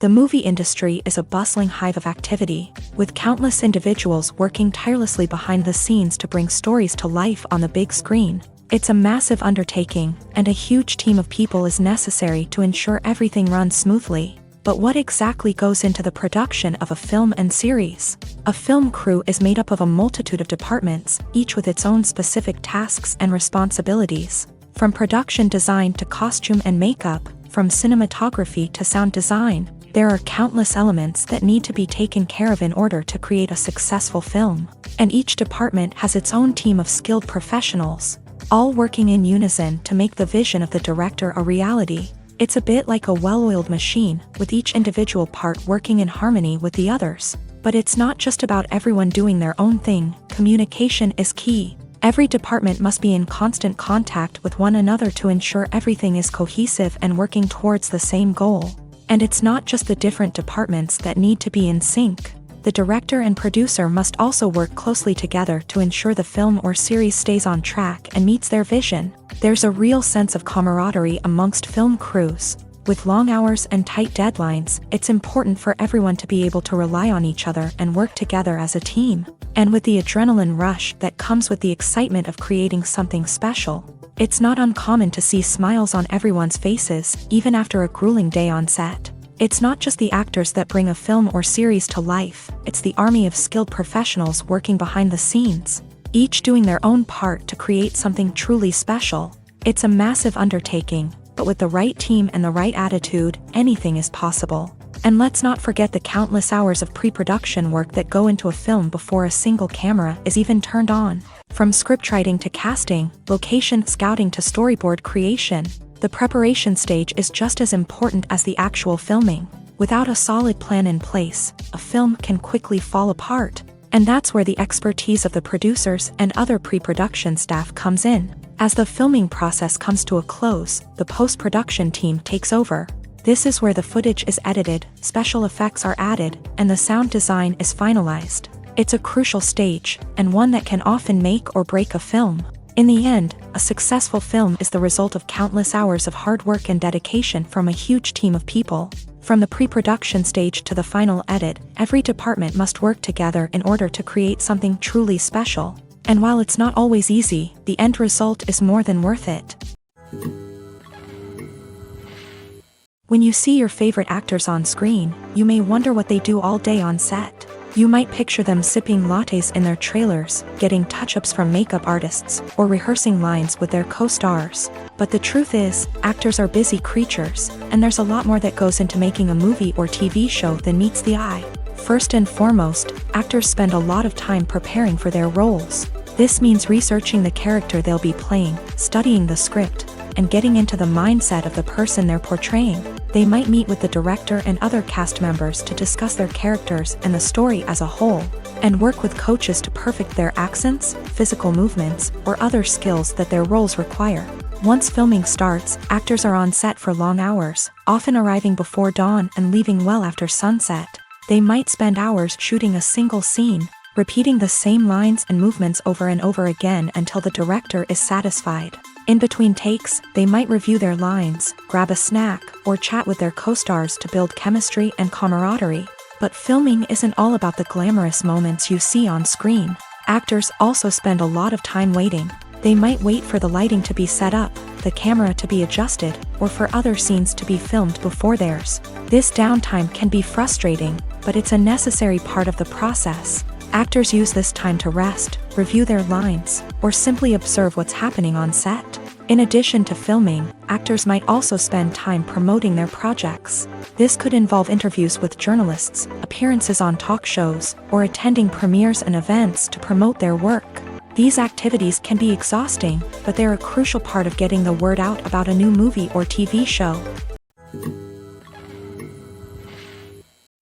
The movie industry is a bustling hive of activity, with countless individuals working tirelessly behind the scenes to bring stories to life on the big screen. It's a massive undertaking, and a huge team of people is necessary to ensure everything runs smoothly. But what exactly goes into the production of a film and series? A film crew is made up of a multitude of departments, each with its own specific tasks and responsibilities. From production design to costume and makeup, from cinematography to sound design, there are countless elements that need to be taken care of in order to create a successful film. And each department has its own team of skilled professionals, all working in unison to make the vision of the director a reality. It's a bit like a well-oiled machine, with each individual part working in harmony with the others. But it's not just about everyone doing their own thing. Communication is key. Every department must be in constant contact with one another to ensure everything is cohesive and working towards the same goal. And it's not just the different departments that need to be in sync. The director and producer must also work closely together to ensure the film or series stays on track and meets their vision. There's a real sense of camaraderie amongst film crews. With long hours and tight deadlines, it's important for everyone to be able to rely on each other and work together as a team. And with the adrenaline rush that comes with the excitement of creating something special, it's not uncommon to see smiles on everyone's faces, even after a grueling day on set. It's not just the actors that bring a film or series to life, it's the army of skilled professionals working behind the scenes, each doing their own part to create something truly special. It's a massive undertaking, but with the right team and the right attitude, anything is possible. And let's not forget the countless hours of pre-production work that go into a film before a single camera is even turned on. From scriptwriting to casting, location scouting to storyboard creation, the preparation stage is just as important as the actual filming. Without a solid plan in place, a film can quickly fall apart. And that's where the expertise of the producers and other pre-production staff comes in. As the filming process comes to a close, the post-production team takes over. This is where the footage is edited, special effects are added, and the sound design is finalized. It's a crucial stage, and one that can often make or break a film. In the end, a successful film is the result of countless hours of hard work and dedication from a huge team of people. From the pre-production stage to the final edit, every department must work together in order to create something truly special. And while it's not always easy, the end result is more than worth it. When you see your favorite actors on screen, you may wonder what they do all day on set. You might picture them sipping lattes in their trailers, getting touch-ups from makeup artists, or rehearsing lines with their co-stars. But the truth is, actors are busy creatures, and there's a lot more that goes into making a movie or TV show than meets the eye. First and foremost, actors spend a lot of time preparing for their roles. This means researching the character they'll be playing, studying the script, and getting into the mindset of the person they're portraying. They might meet with the director and other cast members to discuss their characters and the story as a whole, and work with coaches to perfect their accents, physical movements, or other skills that their roles require. Once filming starts, actors are on set for long hours, often arriving before dawn and leaving well after sunset. They might spend hours shooting a single scene, repeating the same lines and movements over and over again until the director is satisfied. In between takes, they might review their lines, grab a snack, or chat with their co-stars to build chemistry and camaraderie. But filming isn't all about the glamorous moments you see on screen. Actors also spend a lot of time waiting. They might wait for the lighting to be set up, the camera to be adjusted, or for other scenes to be filmed before theirs. This downtime can be frustrating, but it's a necessary part of the process. Actors use this time to rest, review their lines, or simply observe what's happening on set. In addition to filming, actors might also spend time promoting their projects. This could involve interviews with journalists, appearances on talk shows, or attending premieres and events to promote their work. These activities can be exhausting, but they're a crucial part of getting the word out about a new movie or TV show.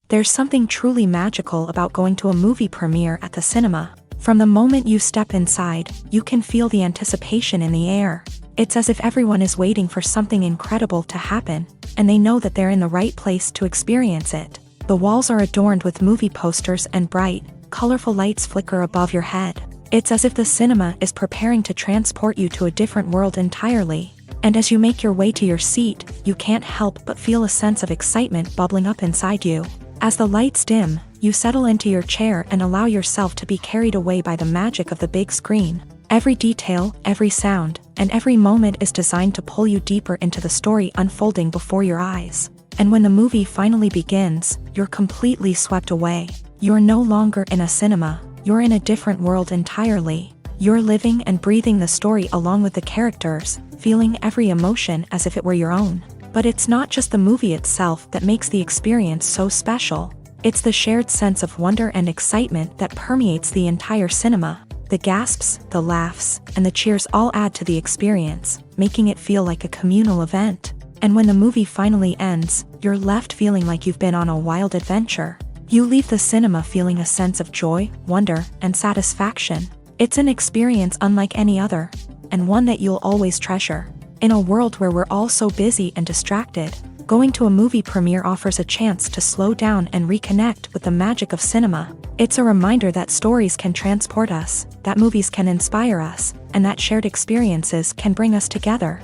There's something truly magical about going to a movie premiere at the cinema. From the moment you step inside, you can feel the anticipation in the air. It's as if everyone is waiting for something incredible to happen, and they know that they're in the right place to experience it. The walls are adorned with movie posters and bright, colorful lights flicker above your head. It's as if the cinema is preparing to transport you to a different world entirely. And as you make your way to your seat, you can't help but feel a sense of excitement bubbling up inside you. As the lights dim, you settle into your chair and allow yourself to be carried away by the magic of the big screen. Every detail, every sound, and every moment is designed to pull you deeper into the story unfolding before your eyes. And when the movie finally begins, you're completely swept away. You're no longer in a cinema. You're in a different world entirely. You're living and breathing the story along with the characters, feeling every emotion as if it were your own. But it's not just the movie itself that makes the experience so special. It's the shared sense of wonder and excitement that permeates the entire cinema. The gasps, the laughs, and the cheers all add to the experience, making it feel like a communal event. And when the movie finally ends, you're left feeling like you've been on a wild adventure. You leave the cinema feeling a sense of joy, wonder, and satisfaction. It's an experience unlike any other, and one that you'll always treasure. In a world where we're all so busy and distracted, going to a movie premiere offers a chance to slow down and reconnect with the magic of cinema. It's a reminder that stories can transport us, that movies can inspire us, and that shared experiences can bring us together.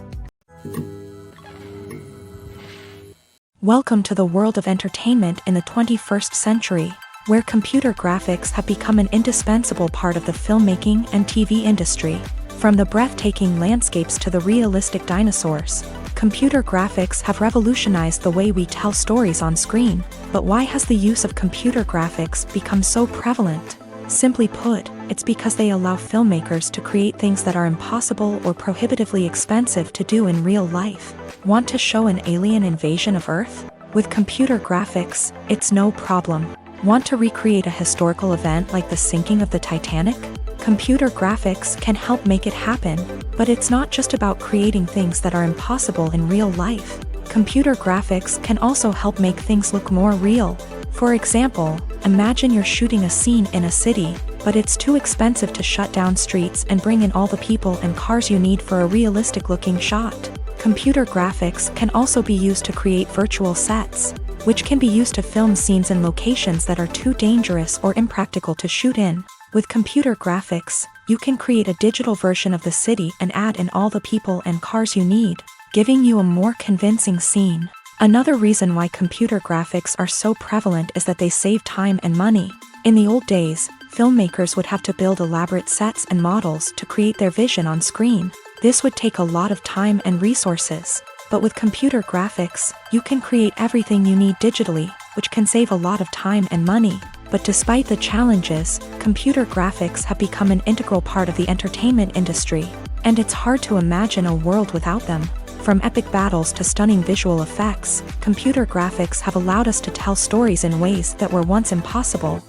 Welcome to the world of entertainment in the 21st century, where computer graphics have become an indispensable part of the filmmaking and TV industry. From the breathtaking landscapes to the realistic dinosaurs, computer graphics have revolutionized the way we tell stories on screen. But why has the use of computer graphics become so prevalent? Simply put, it's because they allow filmmakers to create things that are impossible or prohibitively expensive to do in real life. Want to show an alien invasion of Earth? With computer graphics, it's no problem. Want to recreate a historical event like the sinking of the Titanic? Computer graphics can help make it happen, but it's not just about creating things that are impossible in real life. Computer graphics can also help make things look more real. For example, imagine you're shooting a scene in a city, but it's too expensive to shut down streets and bring in all the people and cars you need for a realistic-looking shot. Computer graphics can also be used to create virtual sets, which can be used to film scenes in locations that are too dangerous or impractical to shoot in. With computer graphics, you can create a digital version of the city and add in all the people and cars you need, giving you a more convincing scene. Another reason why computer graphics are so prevalent is that they save time and money. In the old days, filmmakers would have to build elaborate sets and models to create their vision on screen. This would take a lot of time and resources. But with computer graphics, you can create everything you need digitally, which can save a lot of time and money. But despite the challenges, computer graphics have become an integral part of the entertainment industry, and it's hard to imagine a world without them. From epic battles to stunning visual effects, computer graphics have allowed us to tell stories in ways that were once impossible.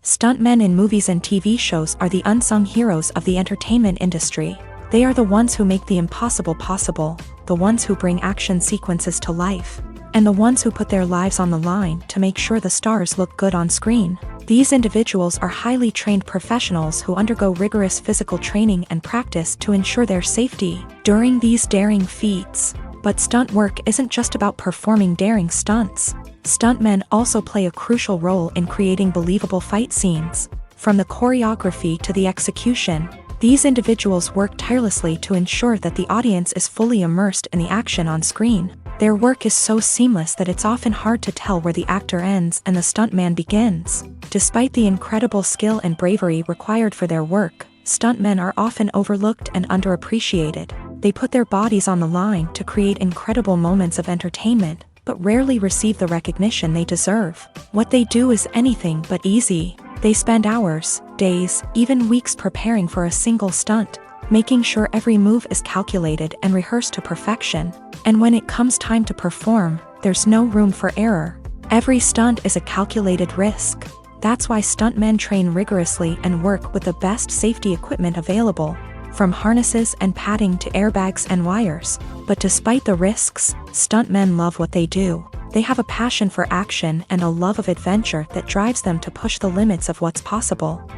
Stuntmen in movies and TV shows are the unsung heroes of the entertainment industry. They are the ones who make the impossible possible, the ones who bring action sequences to life, and the ones who put their lives on the line to make sure the stars look good on screen. These individuals are highly trained professionals who undergo rigorous physical training and practice to ensure their safety during these daring feats. But stunt work isn't just about performing daring stunts. Stuntmen also play a crucial role in creating believable fight scenes. From the choreography to the execution, these individuals work tirelessly to ensure that the audience is fully immersed in the action on screen. Their work is so seamless that it's often hard to tell where the actor ends and the stuntman begins. Despite the incredible skill and bravery required for their work, stuntmen are often overlooked and underappreciated. They put their bodies on the line to create incredible moments of entertainment, but rarely receive the recognition they deserve. What they do is anything but easy. They spend hours, days, even weeks preparing for a single stunt, making sure every move is calculated and rehearsed to perfection. And when it comes time to perform, there's no room for error. Every stunt is a calculated risk. That's why stuntmen train rigorously and work with the best safety equipment available, from harnesses and padding to airbags and wires. But despite the risks, stuntmen love what they do. They have a passion for action and a love of adventure that drives them to push the limits of what's possible.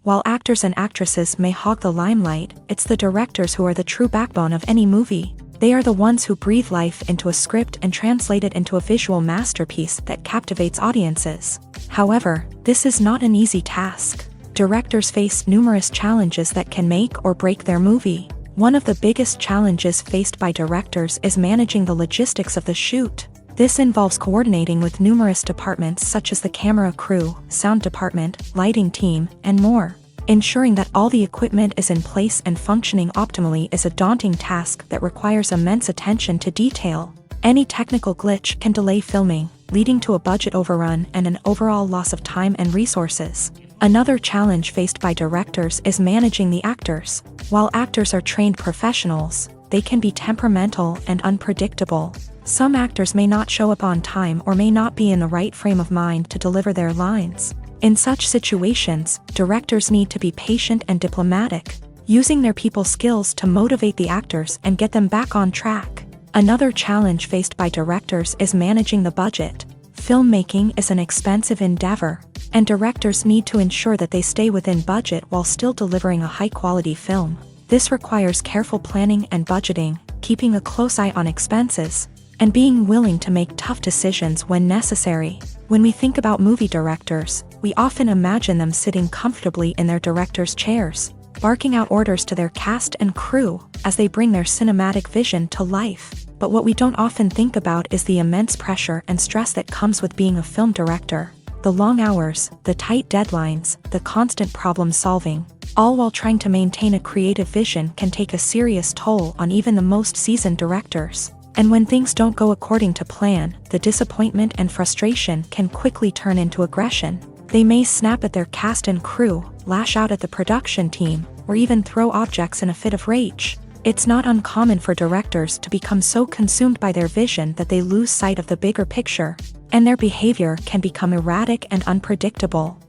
While actors and actresses may hog the limelight, it's the directors who are the true backbone of any movie. They are the ones who breathe life into a script and translate it into a visual masterpiece that captivates audiences. However, this is not an easy task. Directors face numerous challenges that can make or break their movie. One of the biggest challenges faced by directors is managing the logistics of the shoot. This involves coordinating with numerous departments such as the camera crew, sound department, lighting team, and more. Ensuring that all the equipment is in place and functioning optimally is a daunting task that requires immense attention to detail. Any technical glitch can delay filming, leading to a budget overrun and an overall loss of time and resources. Another challenge faced by directors is managing the actors. While actors are trained professionals, they can be temperamental and unpredictable. Some actors may not show up on time or may not be in the right frame of mind to deliver their lines. In such situations, directors need to be patient and diplomatic, using their people skills to motivate the actors and get them back on track. Another challenge faced by directors is managing the budget. Filmmaking is an expensive endeavor, and directors need to ensure that they stay within budget while still delivering a high-quality film. This requires careful planning and budgeting, keeping a close eye on expenses, and being willing to make tough decisions when necessary. When we think about movie directors, we often imagine them sitting comfortably in their director's chairs, barking out orders to their cast and crew as they bring their cinematic vision to life. But what we don't often think about is the immense pressure and stress that comes with being a film director. The long hours, the tight deadlines, the constant problem solving, all while trying to maintain a creative vision can take a serious toll on even the most seasoned directors. And when things don't go according to plan, the disappointment and frustration can quickly turn into aggression. They may snap at their cast and crew, lash out at the production team, or even throw objects in a fit of rage. It's not uncommon for directors to become so consumed by their vision that they lose sight of the bigger picture, and their behavior can become erratic and unpredictable.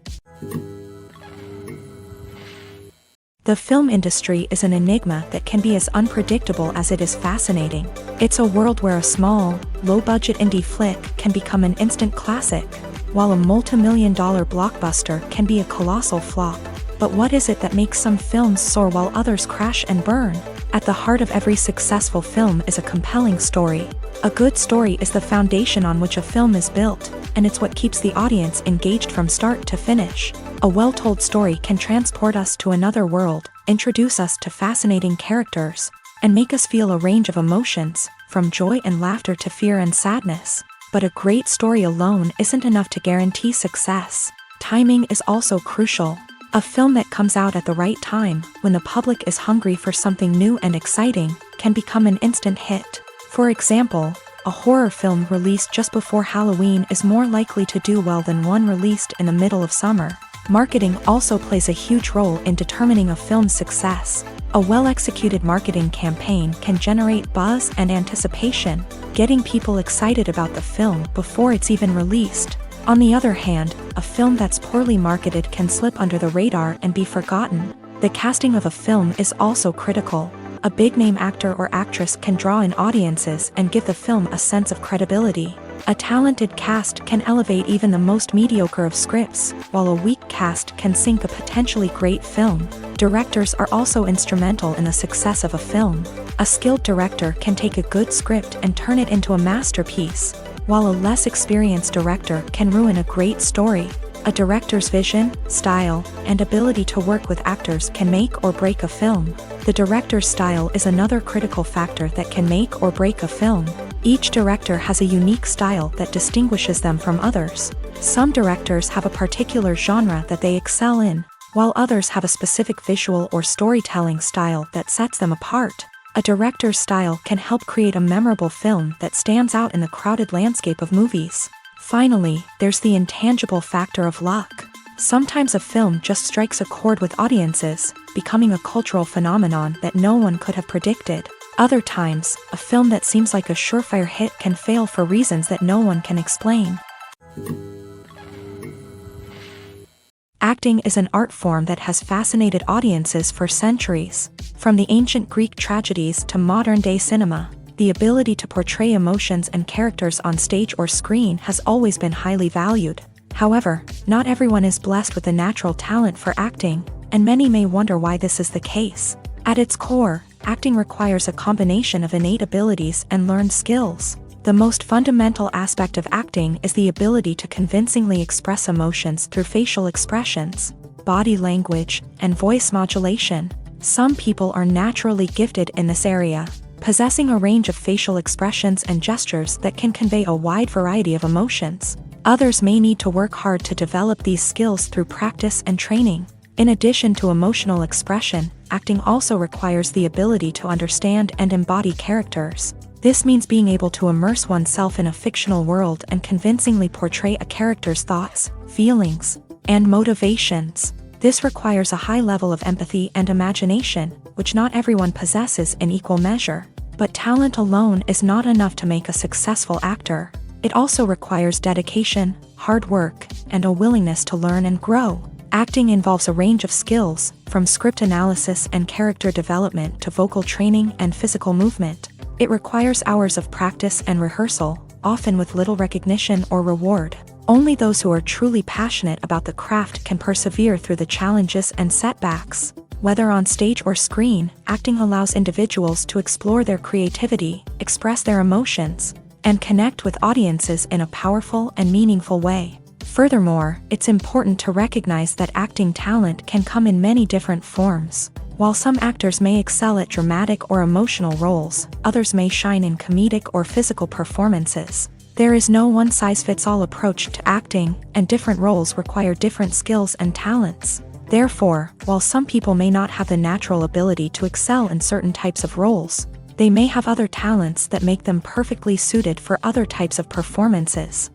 The film industry is an enigma that can be as unpredictable as it is fascinating. It's a world where a small, low-budget indie flick can become an instant classic, while a multi-million-dollar blockbuster can be a colossal flop. But what is it that makes some films soar while others crash and burn? At the heart of every successful film is a compelling story. A good story is the foundation on which a film is built, and it's what keeps the audience engaged from start to finish. A well-told story can transport us to another world, introduce us to fascinating characters, and make us feel a range of emotions, from joy and laughter to fear and sadness. But a great story alone isn't enough to guarantee success. Timing is also crucial. A film that comes out at the right time, when the public is hungry for something new and exciting, can become an instant hit. For example, a horror film released just before Halloween is more likely to do well than one released in the middle of summer. Marketing also plays a huge role in determining a film's success. A well-executed marketing campaign can generate buzz and anticipation, getting people excited about the film before it's even released. On the other hand, a film that's poorly marketed can slip under the radar and be forgotten. The casting of a film is also critical. A big-name actor or actress can draw in audiences and give the film a sense of credibility. A talented cast can elevate even the most mediocre of scripts, while a weak cast can sink a potentially great film. Directors are also instrumental in the success of a film. A skilled director can take a good script and turn it into a masterpiece, while a less experienced director can ruin a great story. A director's vision, style, and ability to work with actors can make or break a film. The director's style is another critical factor that can make or break a film. Each director has a unique style that distinguishes them from others. Some directors have a particular genre that they excel in, while others have a specific visual or storytelling style that sets them apart. A director's style can help create a memorable film that stands out in the crowded landscape of movies. Finally, there's the intangible factor of luck. Sometimes a film just strikes a chord with audiences, becoming a cultural phenomenon that no one could have predicted. Other times, a film that seems like a surefire hit can fail for reasons that no one can explain. Acting is an art form that has fascinated audiences for centuries. From the ancient Greek tragedies to modern-day cinema, the ability to portray emotions and characters on stage or screen has always been highly valued. However, not everyone is blessed with a natural talent for acting, and many may wonder why this is the case. At its core, acting requires a combination of innate abilities and learned skills. The most fundamental aspect of acting is the ability to convincingly express emotions through facial expressions, body language, and voice modulation. Some people are naturally gifted in this area, possessing a range of facial expressions and gestures that can convey a wide variety of emotions. Others may need to work hard to develop these skills through practice and training. In addition to emotional expression, acting also requires the ability to understand and embody characters. This means being able to immerse oneself in a fictional world and convincingly portray a character's thoughts, feelings, and motivations. This requires a high level of empathy and imagination, which not everyone possesses in equal measure. But talent alone is not enough to make a successful actor. It also requires dedication, hard work, and a willingness to learn and grow. Acting involves a range of skills, from script analysis and character development to vocal training and physical movement. It requires hours of practice and rehearsal, often with little recognition or reward. Only those who are truly passionate about the craft can persevere through the challenges and setbacks. Whether on stage or screen, acting allows individuals to explore their creativity, express their emotions, and connect with audiences in a powerful and meaningful way. Furthermore, it's important to recognize that acting talent can come in many different forms. While some actors may excel at dramatic or emotional roles, others may shine in comedic or physical performances. There is no one-size-fits-all approach to acting, and different roles require different skills and talents. Therefore, while some people may not have the natural ability to excel in certain types of roles, they may have other talents that make them perfectly suited for other types of performances.